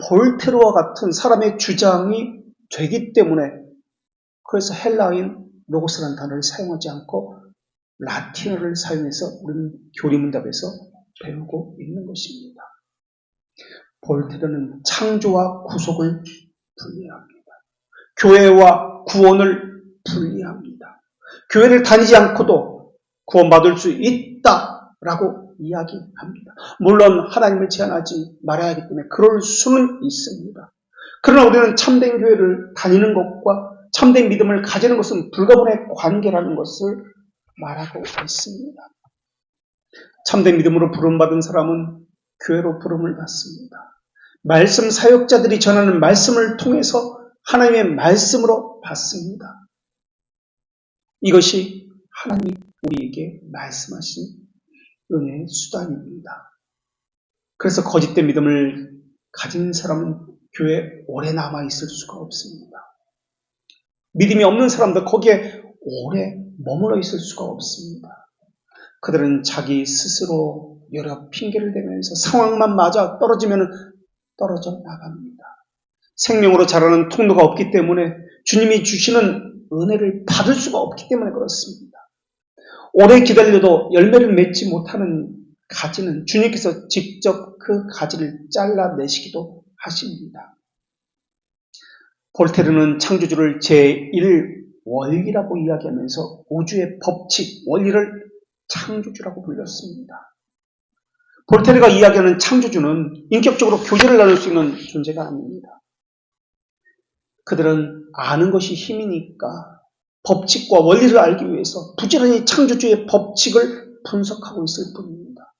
볼테르와 같은 사람의 주장이 되기 때문에 그래서 헬라어인 로고스라는 단어를 사용하지 않고 라틴어를 사용해서 우리는 교리문답에서 배우고 있는 것입니다. 볼테르는 창조와 구속을 분리합니다. 교회와 구원을 분리합니다. 교회를 다니지 않고도 구원받을 수 있다라고 이야기합니다. 물론 하나님을 제한하지 말아야 하기 때문에 그럴 수는 있습니다. 그러나 우리는 참된 교회를 다니는 것과 참된 믿음을 가지는 것은 불가분의 관계라는 것을 말하고 있습니다. 참된 믿음으로 부름받은 사람은 교회로 부름을 받습니다. 말씀 사역자들이 전하는 말씀을 통해서 하나님의 말씀으로 받습니다. 이것이 하나님이 우리에게 말씀하신 은혜의 수단입니다. 그래서 거짓된 믿음을 가진 사람은 교회에 오래 남아있을 수가 없습니다. 믿음이 없는 사람도 거기에 오래 머물러 있을 수가 없습니다. 그들은 자기 스스로 여러 핑계를 대면서 상황만 맞아 떨어지면 떨어져 나갑니다. 생명으로 자라는 통로가 없기 때문에 주님이 주시는 은혜를 받을 수가 없기 때문에 그렇습니다. 오래 기다려도 열매를 맺지 못하는 가지는 주님께서 직접 그 가지를 잘라내시기도 하십니다. 볼테르는 창조주를 제1원리라고 이야기하면서 우주의 법칙, 원리를 창조주라고 불렸습니다. 볼테르가 이야기하는 창조주는 인격적으로 교제를 나눌 수 있는 존재가 아닙니다. 그들은 아는 것이 힘이니까 법칙과 원리를 알기 위해서 부지런히 창조주의 법칙을 분석하고 있을 뿐입니다.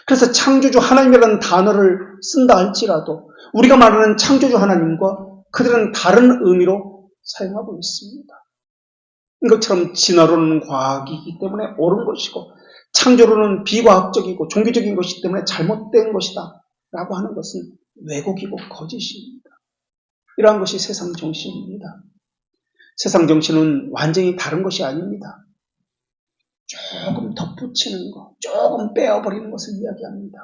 그래서 창조주 하나님이라는 단어를 쓴다 할지라도 우리가 말하는 창조주 하나님과 그들은 다른 의미로 사용하고 있습니다. 이것처럼 진화론은 과학이기 때문에 옳은 것이고 창조론은 비과학적이고 종교적인 것이기 때문에 잘못된 것이다 라고 하는 것은 왜곡이고 거짓입니다. 이러한 것이 세상 정신입니다. 세상 정신은 완전히 다른 것이 아닙니다. 조금 덧붙이는 것, 조금 빼어버리는 것을 이야기합니다.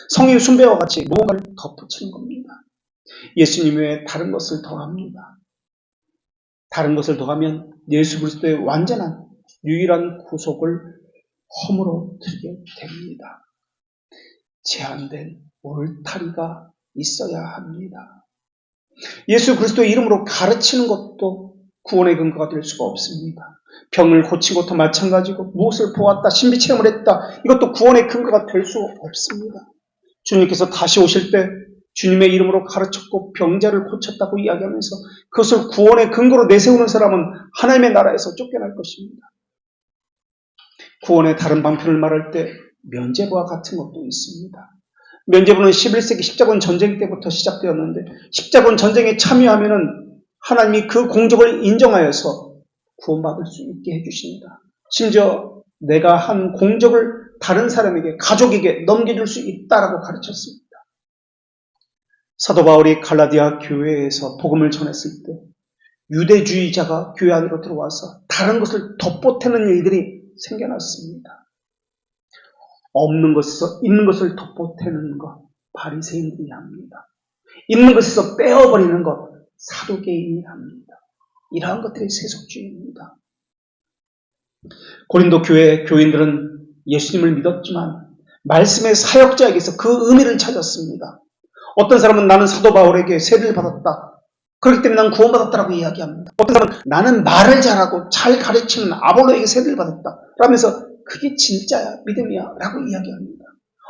성의 숭배와 같이 무언가를 덧붙이는 겁니다. 예수님 외에 다른 것을 더합니다. 다른 것을 더하면 예수 그리스도의 완전한 유일한 구속을 허물어 드리게 됩니다. 제한된 울타리가 있어야 합니다. 예수 그리스도의 이름으로 가르치는 것도 구원의 근거가 될 수가 없습니다. 병을 고친 것도 마찬가지고 무엇을 보았다, 신비 체험을 했다, 이것도 구원의 근거가 될 수 없습니다. 주님께서 다시 오실 때 주님의 이름으로 가르쳤고 병자를 고쳤다고 이야기하면서 그것을 구원의 근거로 내세우는 사람은 하나님의 나라에서 쫓겨날 것입니다. 구원의 다른 방편을 말할 때 면죄부와 같은 것도 있습니다. 면죄부는 11세기 십자군 전쟁 때부터 시작되었는데 십자군 전쟁에 참여하면은 하나님이 그 공적을 인정하여서 구원받을 수 있게 해주십니다. 심지어 내가 한 공적을 다른 사람에게, 가족에게 넘겨줄 수 있다라고 가르쳤습니다. 사도 바울이 갈라디아 교회에서 복음을 전했을 때 유대주의자가 교회 안으로 들어와서 다른 것을 덧보태는 일들이 생겨났습니다. 없는 것에서 있는 것을 덧보태는 것, 바리새인들이 합니다. 있는 것에서 빼어버리는 것, 사두개인이 합니다. 이러한 것들이 세속주의입니다. 고린도 교회 교인들은 예수님을 믿었지만 말씀의 사역자에게서 그 의미를 찾았습니다. 어떤 사람은 나는 사도 바울에게 세례를 받았다. 그렇기 때문에 난 구원받았다라고 이야기합니다. 어떤 사람은 나는 말을 잘하고 잘 가르치는 아볼로에게 세례를 받았다. 라면서 그게 진짜야, 믿음이야 라고 이야기합니다.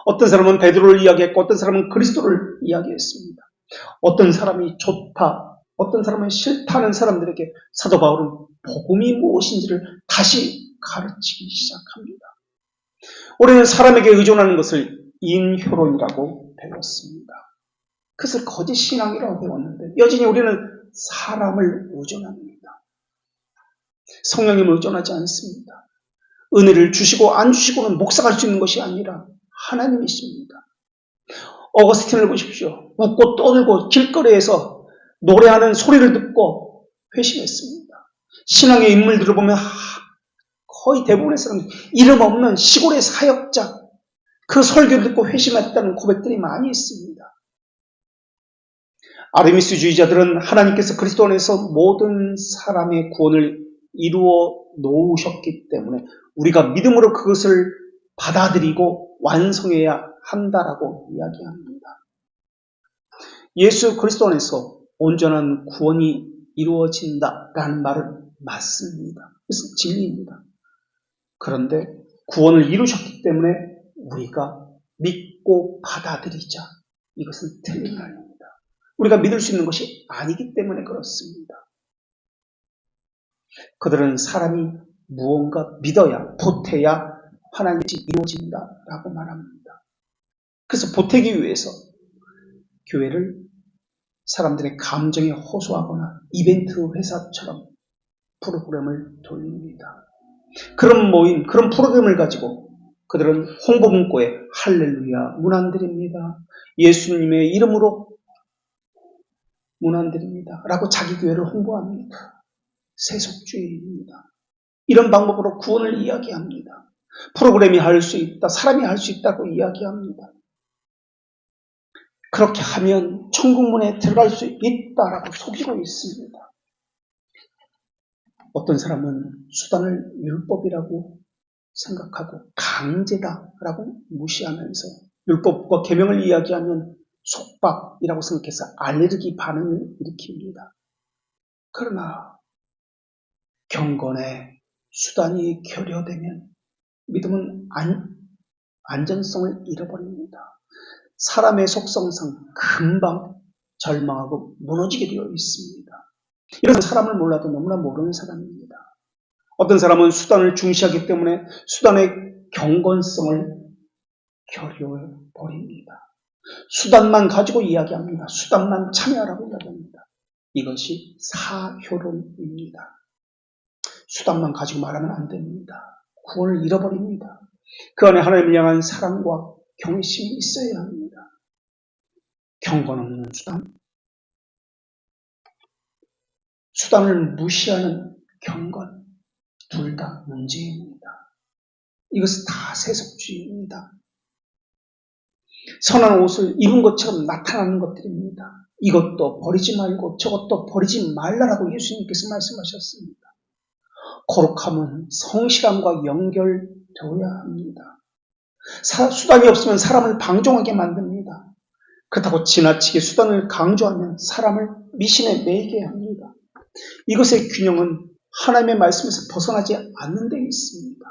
어떤 사람은 베드로를 이야기했고 어떤 사람은 그리스도를 이야기했습니다. 어떤 사람이 좋다, 어떤 사람은 싫다는 사람들에게 사도 바울은 복음이 무엇인지를 다시 가르치기 시작합니다. 우리는 사람에게 의존하는 것을 인효론이라고 배웠습니다. 그것을 거짓 신앙이라고 배웠는데 여전히 우리는 사람을 의존합니다. 성령님을 의존하지 않습니다. 은혜를 주시고 안 주시고는 몫아갈 수 있는 것이 아니라 하나님이십니다. 어거스틴을 보십시오. 웃고 떠들고 길거리에서 노래하는 소리를 듣고 회심했습니다. 신앙의 인물들을 보면 거의 대부분의 사람들 이름 없는 시골의 사역자, 그 설교를 듣고 회심했다는 고백들이 많이 있습니다. 아르미스주의자들은 하나님께서 그리스도 안에서 모든 사람의 구원을 이루어 놓으셨기 때문에 우리가 믿음으로 그것을 받아들이고 완성해야 한다라고 이야기합니다. 예수 그리스도 안에서 온전한 구원이 이루어진다라는 말은 맞습니다. 그것은 진리입니다. 그런데 구원을 이루셨기 때문에 우리가 믿고 받아들이자. 이것은 틀린 말입니다. 우리가 믿을 수 있는 것이 아니기 때문에 그렇습니다. 그들은 사람이 무언가 믿어야, 보태야 하나님의 뜻이 이루어진다라고 말합니다. 그래서 보태기 위해서 교회를 사람들의 감정에 호소하거나 이벤트 회사처럼 프로그램을 돌립니다. 그런 모임, 그런 프로그램을 가지고 그들은 홍보 문구에 할렐루야, 문안드립니다. 예수님의 이름으로 문안드립니다. 라고 자기 교회를 홍보합니다. 세속주의입니다. 이런 방법으로 구원을 이야기합니다. 프로그램이 할 수 있다, 사람이 할 수 있다고 이야기합니다. 그렇게 하면 천국문에 들어갈 수 있다라고 속이고 있습니다. 어떤 사람은 수단을 율법이라고 생각하고 강제다라고 무시하면서 율법과 계명을 이야기하면 속박이라고 생각해서 알레르기 반응을 일으킵니다. 그러나 경건의 수단이 결여되면 믿음은 안전성을 잃어버립니다. 사람의 속성상 금방 절망하고 무너지게 되어 있습니다. 이런 사람을 몰라도 너무나 모르는 사람입니다. 어떤 사람은 수단을 중시하기 때문에 수단의 경건성을 결여해 버립니다. 수단만 가지고 이야기합니다. 수단만 참여하라고 이야기합니다. 이것이 사효론입니다. 수단만 가지고 말하면 안 됩니다. 구원을 잃어버립니다. 그 안에 하나님을 향한 사랑과 경외심이 있어야 합니다. 경건 없는 수단을 무시하는 경건, 둘 다 문제입니다. 이것은 다 세속주의입니다. 선한 옷을 입은 것처럼 나타나는 것들입니다. 이것도 버리지 말고 저것도 버리지 말라라고 예수님께서 말씀하셨습니다. 거룩함은 성실함과 연결되어야 합니다. 수단이 없으면 사람을 방종하게 만듭니다. 그렇다고 지나치게 수단을 강조하면 사람을 미신에 매이게 합니다. 이것의 균형은 하나님의 말씀에서 벗어나지 않는 데 있습니다.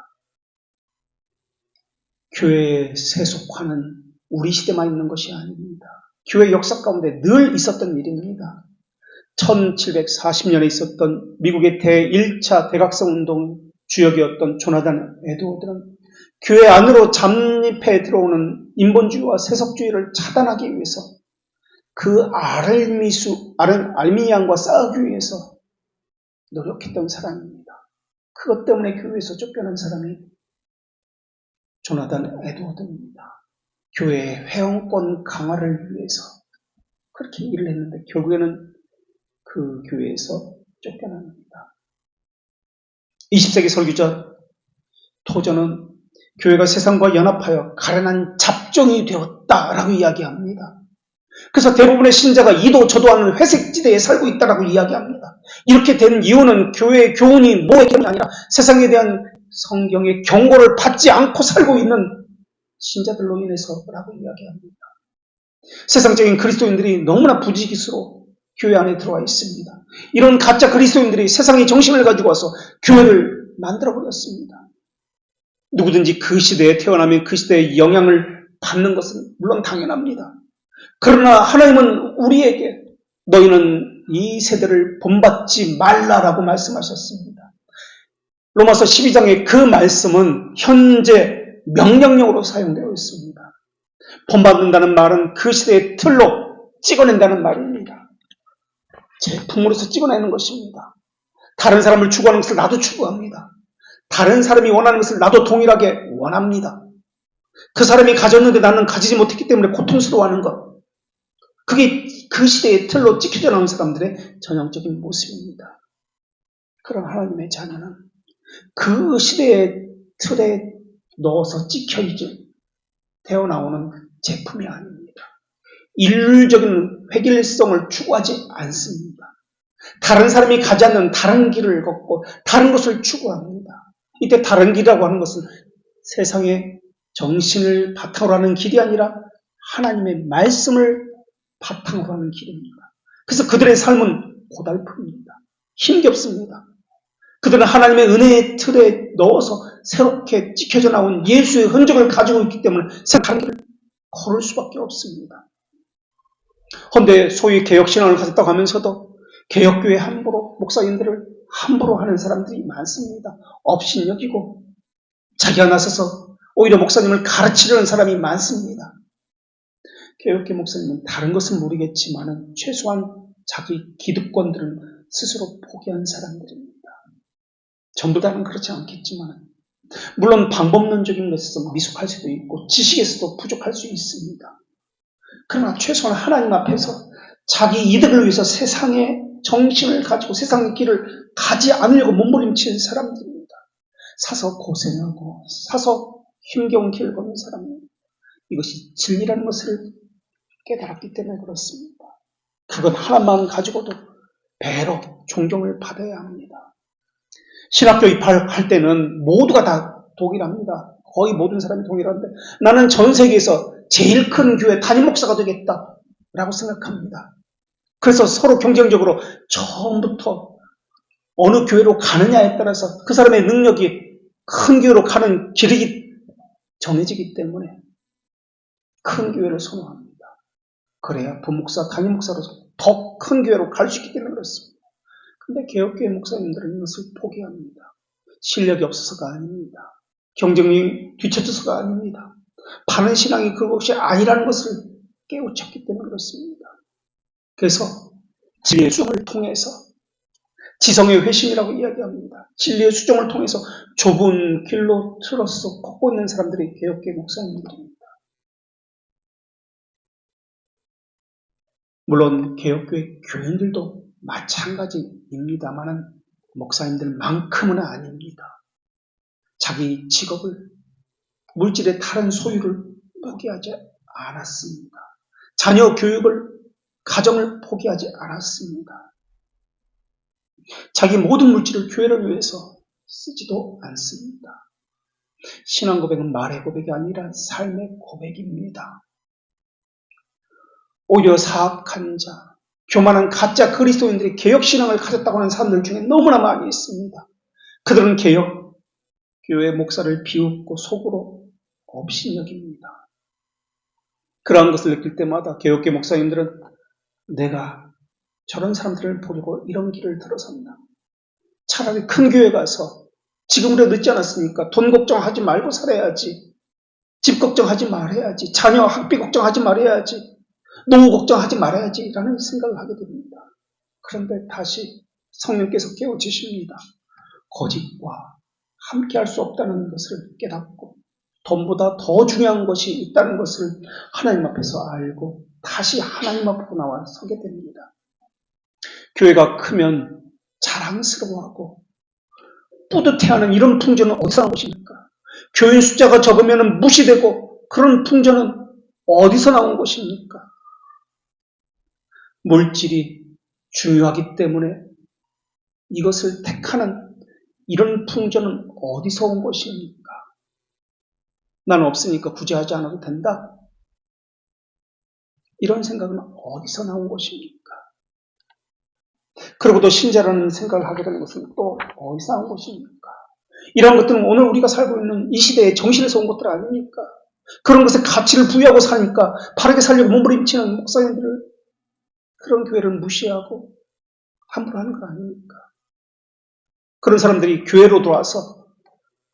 교회의 세속화는 우리 시대만 있는 것이 아닙니다. 교회 역사 가운데 늘 있었던 일입니다. 1740년에 있었던 미국의 제1차 대각성 운동 주역이었던 조나단 에드워드는 교회 안으로 잠입해 들어오는 인본주의와 세속주의를 차단하기 위해서 그 알미니안과 싸우기 위해서 노력했던 사람입니다. 그것 때문에 교회에서 쫓겨난 사람이 조나단 에드워드입니다. 교회의 회원권 강화를 위해서 그렇게 일을 했는데 결국에는 그 교회에서 쫓겨납니다. 20세기 설교자 토저는 교회가 세상과 연합하여 가련한 잡종이 되었다라고 이야기합니다. 그래서 대부분의 신자가 이도 저도 하는 회색지대에 살고 있다라고 이야기합니다. 이렇게 된 이유는 교회의 교훈이 뭐의 교훈이 아니라 세상에 대한 성경의 경고를 받지 않고 살고 있는 신자들로 인해서라고 이야기합니다. 세상적인 그리스도인들이 너무나 부지기수로 교회 안에 들어와 있습니다. 이런 가짜 그리스도인들이 세상의 정신을 가지고 와서 교회를 만들어버렸습니다. 누구든지 그 시대에 태어나면 그 시대의 영향을 받는 것은 물론 당연합니다. 그러나 하나님은 우리에게 너희는 이 세대를 본받지 말라라고 말씀하셨습니다. 로마서 12장의 그 말씀은 현재 명령력으로 사용되어 있습니다. 본받는다는 말은 그 시대의 틀로 찍어낸다는 말입니다. 제품으로서 찍어내는 것입니다. 다른 사람을 추구하는 것을 나도 추구합니다. 다른 사람이 원하는 것을 나도 동일하게 원합니다. 그 사람이 가졌는데 나는 가지지 못했기 때문에 고통스러워하는 것. 그게 그 시대의 틀로 찍혀져 나온 사람들의 전형적인 모습입니다. 그런 하나님의 자녀는 그 시대의 틀에 넣어서 찍혀있지 되어 나오는 제품이 아닙니다. 인륜적인 획일성을 추구하지 않습니다. 다른 사람이 가지 않는 다른 길을 걷고 다른 것을 추구합니다. 이때 다른 길이라고 하는 것은 세상의 정신을 바탕으로 하는 길이 아니라 하나님의 말씀을 바탕으로 하는 길입니다. 그래서 그들의 삶은 고달픕니다. 힘겹습니다. 그들은 하나님의 은혜의 틀에 넣어서 새롭게 찍혀져 나온 예수의 흔적을 가지고 있기 때문에 다른 길을 걸을 수밖에 없습니다. 그런데 소위 개혁신앙을 가졌다고 하면서도 개혁교회 함부로 목사님들을 함부로 하는 사람들이 많습니다. 업신여기고 자기가 나서서 오히려 목사님을 가르치려는 사람이 많습니다. 개혁교 목사님은 다른 것은 모르겠지만 최소한 자기 기득권들은 스스로 포기한 사람들입니다. 전부 다는 그렇지 않겠지만 물론 방법론적인 것에서 미숙할 수도 있고 지식에서도 부족할 수 있습니다. 그러나 최소한 하나님 앞에서 자기 이득을 위해서 세상의 정신을 가지고 세상의 길을 가지 않으려고 몸부림치는 사람들입니다. 사서 고생하고 사서 힘겨운 길을 걷는 사람입니다. 이것이 진리라는 것을 깨달았기 때문에 그렇습니다. 그건 하나만 가지고도 배로 존경을 받아야 합니다. 신학교 입학할 때는 모두가 다 동일합니다. 거의 모든 사람이 동일한데 나는 전 세계에서 제일 큰 교회 담임 목사가 되겠다라고 생각합니다. 그래서 서로 경쟁적으로 처음부터 어느 교회로 가느냐에 따라서 그 사람의 능력이 큰 교회로 가는 길이 정해지기 때문에 큰 교회를 선호합니다. 그래야 부목사, 담임 목사로서 더 큰 교회로 갈 수 있기 때문에 그렇습니다. 그런데 개혁교회 목사님들은 이것을 포기합니다. 실력이 없어서가 아닙니다. 경쟁력이 뒤처져서가 아닙니다. 바른 신앙이 그것이 아니라는 것을 깨우쳤기 때문에 그렇습니다. 그래서 진리의 수업을 통해서 지성의 회심이라고 이야기합니다. 진리의 수정을 통해서 좁은 길로 틀어서 걷고 있는 사람들이 개혁교회 목사님들입니다. 물론 개혁교회 교인들도 마찬가지입니다만은 목사님들만큼은 아닙니다. 자기 직업을, 물질의 다른 소유를 포기하지 않았습니다. 자녀 교육을, 가정을 포기하지 않았습니다. 자기 모든 물질을 교회를 위해서 쓰지도 않습니다. 신앙 고백은 말의 고백이 아니라 삶의 고백입니다. 오히려 사악한 자, 교만한 가짜 그리스도인들이 개혁신앙을 가졌다고 하는 사람들 중에 너무나 많이 있습니다. 그들은 개혁 교회 목사를 비웃고 속으로 업신여깁니다. 그러한 것을 느낄 때마다 개혁교회 목사님들은 내가 저런 사람들을 보려고 이런 길을 들어섰나? 차라리 큰 교회 가서 지금으로 늦지 않았으니까 돈 걱정하지 말고 살아야지. 집 걱정하지 말아야지. 자녀 학비 걱정하지 말아야지. 노후 걱정하지 말아야지 라는 생각을 하게 됩니다. 그런데 다시 성령께서 깨우치십니다. 거짓과 함께할 수 없다는 것을 깨닫고 돈보다 더 중요한 것이 있다는 것을 하나님 앞에서 알고 다시 하나님 앞으로 나와 서게 됩니다. 교회가 크면 자랑스러워하고 뿌듯해하는 이런 풍조는 어디서 나온 것입니까? 교인 숫자가 적으면 무시되고 그런 풍조는 어디서 나온 것입니까? 물질이 중요하기 때문에 이것을 택하는 이런 풍조는 어디서 온 것입니까? 나는 없으니까 굳이 하지 않아도 된다? 이런 생각은 어디서 나온 것입니까? 그리고 또 신자라는 생각을 하게 되는 것은 또 어디서 나온 것입니까? 이런 것들은 오늘 우리가 살고 있는 이 시대의 정신에서 온 것들 아닙니까? 그런 것에 가치를 부여하고 사니까 바르게 살려고 몸부림치는 목사님들을 그런 교회를 무시하고 함부로 하는 것 아닙니까? 그런 사람들이 교회로 들어와서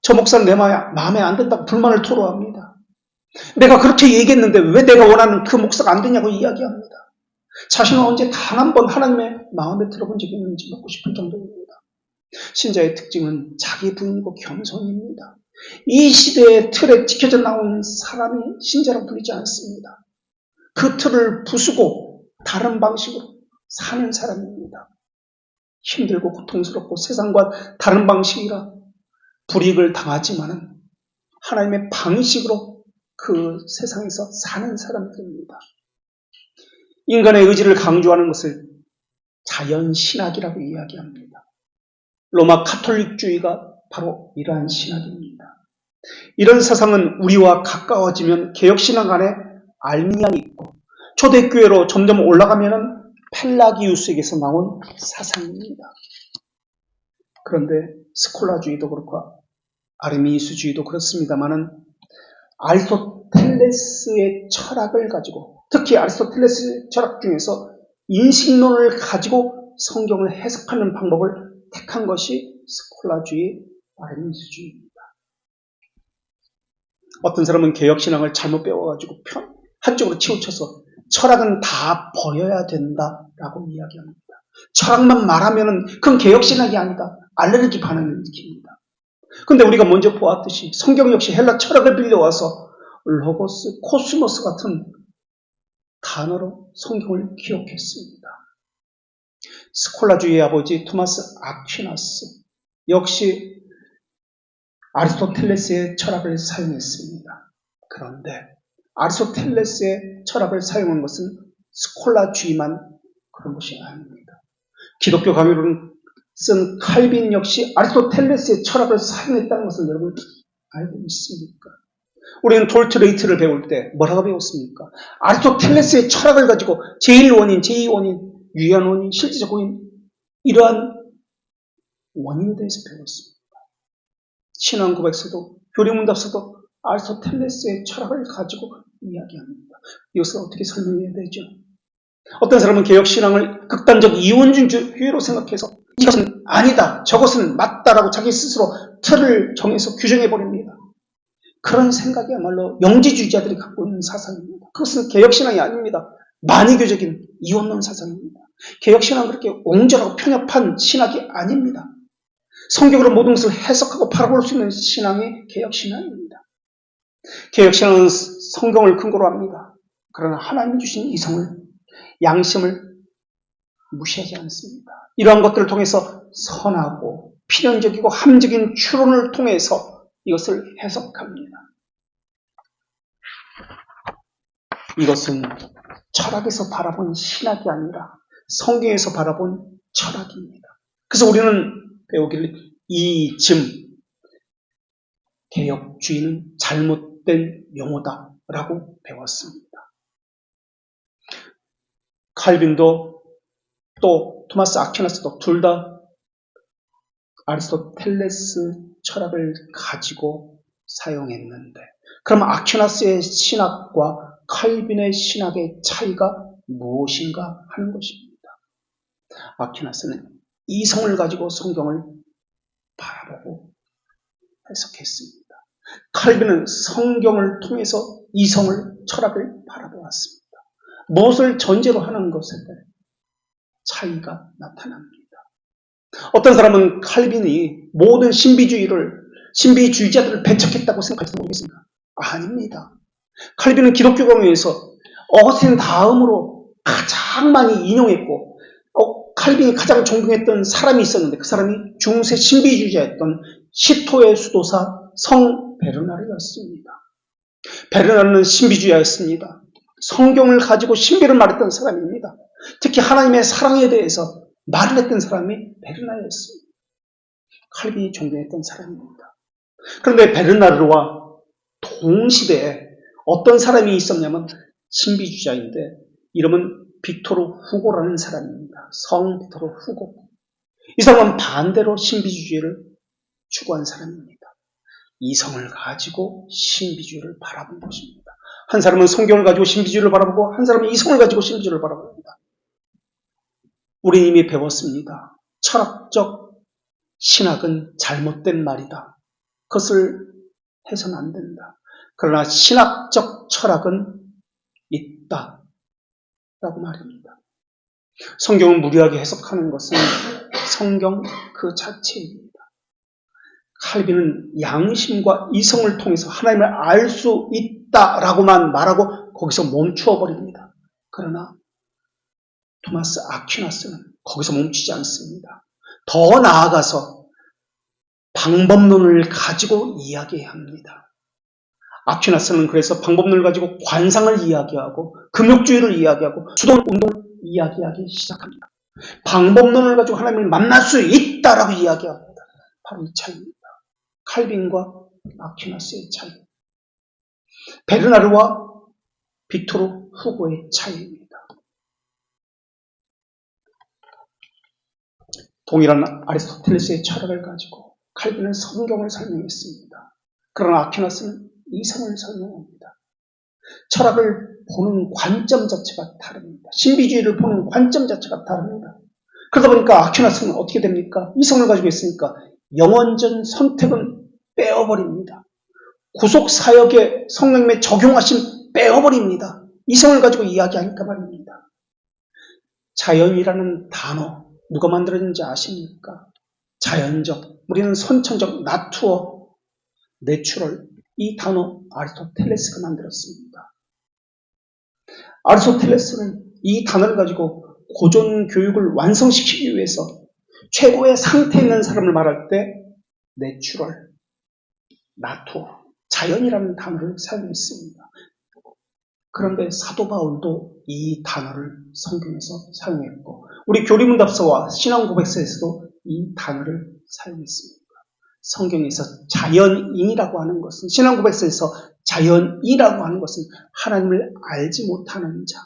저 목사는 내 마음에 안 든다고 불만을 토로합니다. 내가 그렇게 얘기했는데 왜 내가 원하는 그 목사가 안 되냐고 이야기합니다. 자신은 언제 단 한 번 하나님의 마음에 들어본 적이 있는지 묻고 싶을 정도입니다. 신자의 특징은 자기 부인이고 겸손입니다. 이 시대의 틀에 지켜져 나온 사람이 신자로 불리지 않습니다. 그 틀을 부수고 다른 방식으로 사는 사람입니다. 힘들고 고통스럽고 세상과 다른 방식이라 불이익을 당하지만은 하나님의 방식으로 그 세상에서 사는 사람들입니다. 인간의 의지를 강조하는 것을 자연신학이라고 이야기합니다. 로마 카톨릭주의가 바로 이러한 신학입니다. 이런 사상은 우리와 가까워지면 개혁신학 안에 알미안이 있고 초대교회로 점점 올라가면 펠라기우스에게서 나온 사상입니다. 그런데 스콜라주의도 그렇고 아르미니스주의도 그렇습니다만은 아리스토텔레스의 철학을 가지고 특히 아리스토텔레스 철학 중에서 인식론을 가지고 성경을 해석하는 방법을 택한 것이 스콜라주의, 아르미니스주의입니다. 어떤 사람은 개혁신앙을 잘못 배워가지고 한쪽으로 치우쳐서 철학은 다 버려야 된다라고 이야기합니다. 철학만 말하면 그건 개혁신학이 아니다. 알레르기 반응을 일으킵니다. 근데 우리가 먼저 보았듯이 성경 역시 헬라 철학을 빌려와서 로고스, 코스모스 같은 단어로 성경을 기록했습니다. 스콜라주의의 아버지 토마스 아퀴나스 역시 아리스토텔레스의 철학을 사용했습니다. 그런데 아리스토텔레스의 철학을 사용한 것은 스콜라주의만 그런 것이 아닙니다. 기독교 강요를 쓴 칼빈 역시 아리스토텔레스의 철학을 사용했다는 것을 여러분 알고 있습니까? 우리는 톨트레이트를 배울 때 뭐라고 배웠습니까? 아리스토텔레스의 철학을 가지고 제1원인, 제2원인, 유한원인, 실제적 원인 이러한 원인에 대해서 배웠습니다. 신앙 고백서도 교리문답서도 아리스토텔레스의 철학을 가지고 이야기합니다. 이것을 어떻게 설명해야 되죠? 어떤 사람은 개혁신앙을 극단적 이원주의로 생각해서 이것은 아니다, 저것은 맞다라고 자기 스스로 틀을 정해서 규정해버립니다. 그런 생각이야말로 영지주의자들이 갖고 있는 사상입니다. 그것은 개혁신앙이 아닙니다. 만이교적인 이원론 사상입니다. 개혁신학은 그렇게 옹졸하고 편협한 신학이 아닙니다. 성경으로 모든 것을 해석하고 바라볼 수 있는 신앙이 개혁신앙입니다. 개혁신앙은 성경을 근거로 합니다. 그러나 하나님이 주신 이성을, 양심을 무시하지 않습니다. 이러한 것들을 통해서 선하고 필연적이고 함적인 추론을 통해서 이것을 해석합니다. 이것은 철학에서 바라본 신학이 아니라 성경에서 바라본 철학입니다. 그래서 우리는 배우기를 이즘 개혁주의는 잘못된 용어다라고 배웠습니다. 칼빈도 또 토마스 아퀴나스도 둘 다 아리스토텔레스 철학을 가지고 사용했는데, 그럼 아퀴나스의 신학과 칼빈의 신학의 차이가 무엇인가 하는 것입니다. 아퀴나스는 이성을 가지고 성경을 바라보고 해석했습니다. 칼빈은 성경을 통해서 이성을, 철학을 바라보았습니다. 무엇을 전제로 하는 것에 차이가 나타납니다. 어떤 사람은 칼빈이 모든 신비주의자들을 배척했다고 생각할지 모르겠습니다. 아닙니다. 칼빈은 기독교공회에서 어거스틴 다음으로 가장 많이 인용했고, 칼빈이 가장 존경했던 사람이 있었는데 그 사람이 중세 신비주의자였던 시토의 수도사 성 베르나르였습니다. 베르나르는 신비주의자였습니다. 성경을 가지고 신비를 말했던 사람입니다. 특히 하나님의 사랑에 대해서 말을 했던 사람이 베르나르였습니다. 칼빈이 존경했던 사람입니다. 그런데 베르나르와 동시대에 어떤 사람이 있었냐면 신비주의자인데 이름은 빅토르 후고라는 사람입니다. 성 빅토르 후고. 이 사람은 반대로 신비주의를 추구한 사람입니다. 이성을 가지고 신비주의를 바라본 것입니다. 한 사람은 성경을 가지고 신비주의를 바라보고 한 사람은 이성을 가지고 신비주의를 바라봅니다. 우리 이미 배웠습니다. 철학적 신학은 잘못된 말이다. 그것을 해서는 안 된다. 그러나 신학적 철학은 있다. 라고 말입니다. 성경을 무리하게 해석하는 것은 성경 그 자체입니다. 칼빈은 양심과 이성을 통해서 하나님을 알 수 있다라고만 말하고 거기서 멈추어 버립니다. 그러나 토마스 아퀴나스는 거기서 멈추지 않습니다. 더 나아가서 방법론을 가지고 이야기합니다. 아퀴나스는 그래서 방법론을 가지고 관상을 이야기하고 금욕주의를 이야기하고 수동운동을 이야기하기 시작합니다. 방법론을 가지고 하나님을 만날 수 있다라고 이야기합니다. 바로 이 차이입니다. 칼빈과 아퀴나스의 차이, 베르나르와 빅토르 후고의 차이입니다. 동일한 아리스토텔레스의 철학을 가지고 칼빈은 성경을 설명했습니다. 그러나 아퀴나스는 이성을 설명합니다. 철학을 보는 관점 자체가 다릅니다. 신비주의를 보는 관점 자체가 다릅니다. 그러다 보니까 아퀴나스는 어떻게 됩니까? 이성을 가지고 있으니까 영원전 선택은 빼어버립니다. 구속사역에 성령님의 적용하심 빼어버립니다. 이성을 가지고 이야기하니까 말입니다. 자연이라는 단어 누가 만들었는지 아십니까? 자연적, 우리는 선천적, 나투어, 내추럴, 이 단어 아리스토텔레스가 만들었습니다. 아리스토텔레스는 이 단어를 가지고 고전 교육을 완성시키기 위해서 최고의 상태에 있는 사람을 말할 때 내추럴, 나투어, 자연이라는 단어를 사용했습니다. 그런데 사도 바울도 이 단어를 성경에서 사용했고 우리 교리문답서와 신앙고백서에서도 이 단어를 사용했습니다. 성경에서 자연인이라고 하는 것은, 신앙고백서에서 자연이라고 하는 것은 하나님을 알지 못하는 자,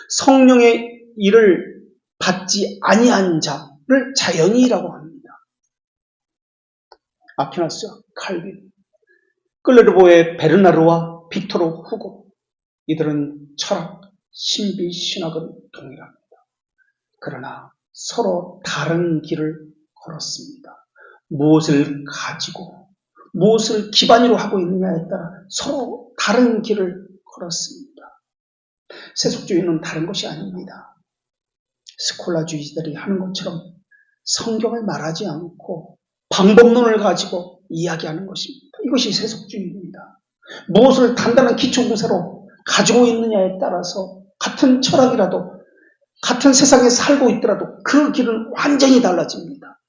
성령의 일을 받지 아니한 자를 자연이라고 합니다. 아퀴나스, 칼빈, 클레르보의 베르나르와 빅토르 후고, 이들은 철학, 신비, 신학은 동일합니다. 그러나 서로 다른 길을 걸었습니다. 무엇을 가지고, 무엇을 기반으로 하고 있느냐에 따라 서로 다른 길을 걸었습니다. 세속주의는 다른 것이 아닙니다. 스콜라주의자들이 하는 것처럼 성경을 말하지 않고 방법론을 가지고 이야기하는 것입니다. 이것이 세속주의입니다. 무엇을 단단한 기초공사로 가지고 있느냐에 따라서 같은 철학이라도 같은 세상에 살고 있더라도 그 길은 완전히 달라집니다.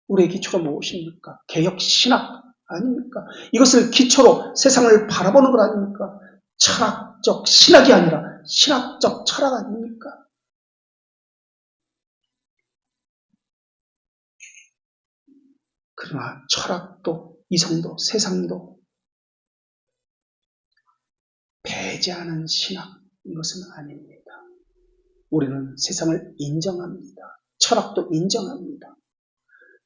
우리의 기초가 무엇입니까? 개혁 신학 아닙니까? 이것을 기초로 세상을 바라보는 것 아닙니까? 철학적 신학이 아니라 신학적 철학 아닙니까? 그러나 철학도 이성도 세상도 배제하는 신학, 이것은 아닙니다. 우리는 세상을 인정합니다. 철학도 인정합니다.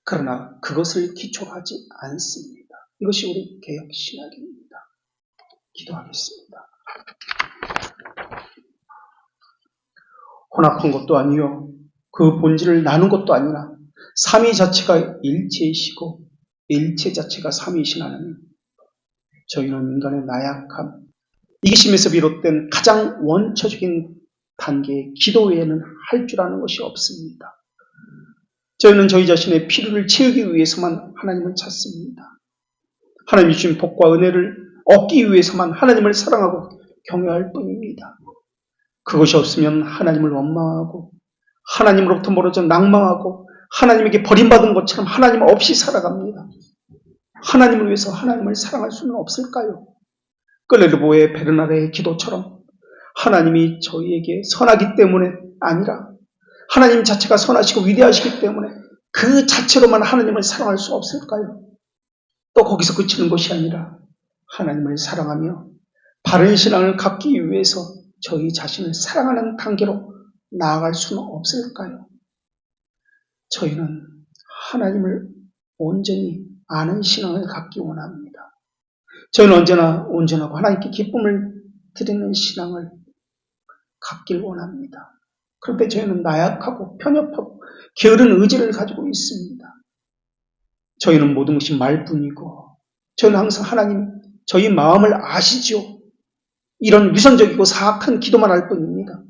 그러나 그것을 기초로 하지 않습니다. 이것이 우리 개혁 신학입니다. 기도하겠습니다. 혼합한 것도 아니요, 그 본질을 나눈 것도 아니라 삼위 자체가 일체이시고 일체 자체가 삼위이신 하나님, 저희는 인간의 나약함, 이기심에서 비롯된 가장 원초적인 단계의 기도 외에는 할 줄 아는 것이 없습니다. 저희는 저희 자신의 필요를 채우기 위해서만 하나님을 찾습니다. 하나님이 주신 복과 은혜를 얻기 위해서만 하나님을 사랑하고 경외할 뿐입니다. 그것이 없으면 하나님을 원망하고 하나님으로부터 멀어져 낭망하고 하나님에게 버림받은 것처럼 하나님 없이 살아갑니다. 하나님을 위해서 하나님을 사랑할 수는 없을까요? 끌레르보의 베르나르의 기도처럼 하나님이 저희에게 선하기 때문에 아니라 하나님 자체가 선하시고 위대하시기 때문에 그 자체로만 하나님을 사랑할 수 없을까요? 또 거기서 그치는 것이 아니라 하나님을 사랑하며 바른 신앙을 갖기 위해서 저희 자신을 사랑하는 단계로 나아갈 수는 없을까요? 저희는 하나님을 온전히 아는 신앙을 갖기 원합니다. 저희는 언제나 온전하고 하나님께 기쁨을 드리는 신앙을 갖길 원합니다. 그런데 저희는 나약하고 편협하고 게으른 의지를 가지고 있습니다. 저희는 모든 것이 말뿐이고 저희는 항상 하나님 저희 마음을 아시지요. 이런 위선적이고 사악한 기도만 할 뿐입니다.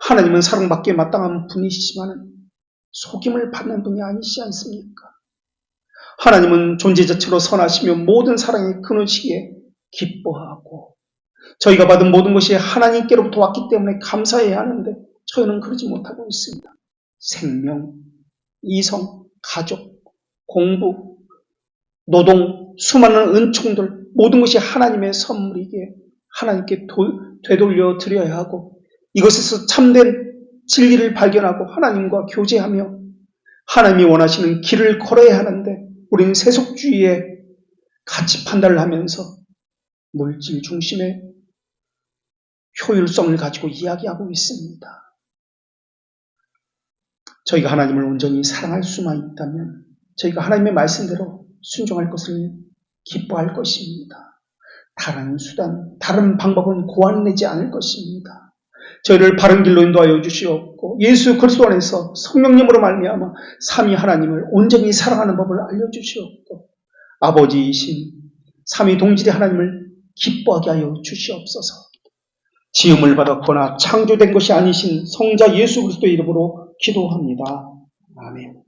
하나님은 사랑받기에 마땅한 분이시지만 속임을 받는 분이 아니시지 않습니까? 하나님은 존재 자체로 선하시며 모든 사랑의 근원시기에 기뻐하고 저희가 받은 모든 것이 하나님께로부터 왔기 때문에 감사해야 하는데 저희는 그러지 못하고 있습니다. 생명, 이성, 가족, 공부, 노동, 수많은 은총들 모든 것이 하나님의 선물이기에 하나님께 되돌려 드려야 하고 이것에서 참된 진리를 발견하고 하나님과 교제하며 하나님이 원하시는 길을 걸어야 하는데 우리는 세속주의의 가치 판단을 하면서 물질 중심의 효율성을 가지고 이야기하고 있습니다. 저희가 하나님을 온전히 사랑할 수만 있다면 저희가 하나님의 말씀대로 순종할 것을 기뻐할 것입니다. 다른 수단, 다른 방법은 고안내지 않을 것입니다. 저희를 바른 길로 인도하여 주시옵고 예수 그리스도 안에서 성령님으로 말미암아 삼위 하나님을 온전히 사랑하는 법을 알려주시옵고 아버지이신 삼위 동질의 하나님을 기뻐하게 하여 주시옵소서. 지음을 받았거나 창조된 것이 아니신 성자 예수 그리스도의 이름으로 기도합니다. 아멘.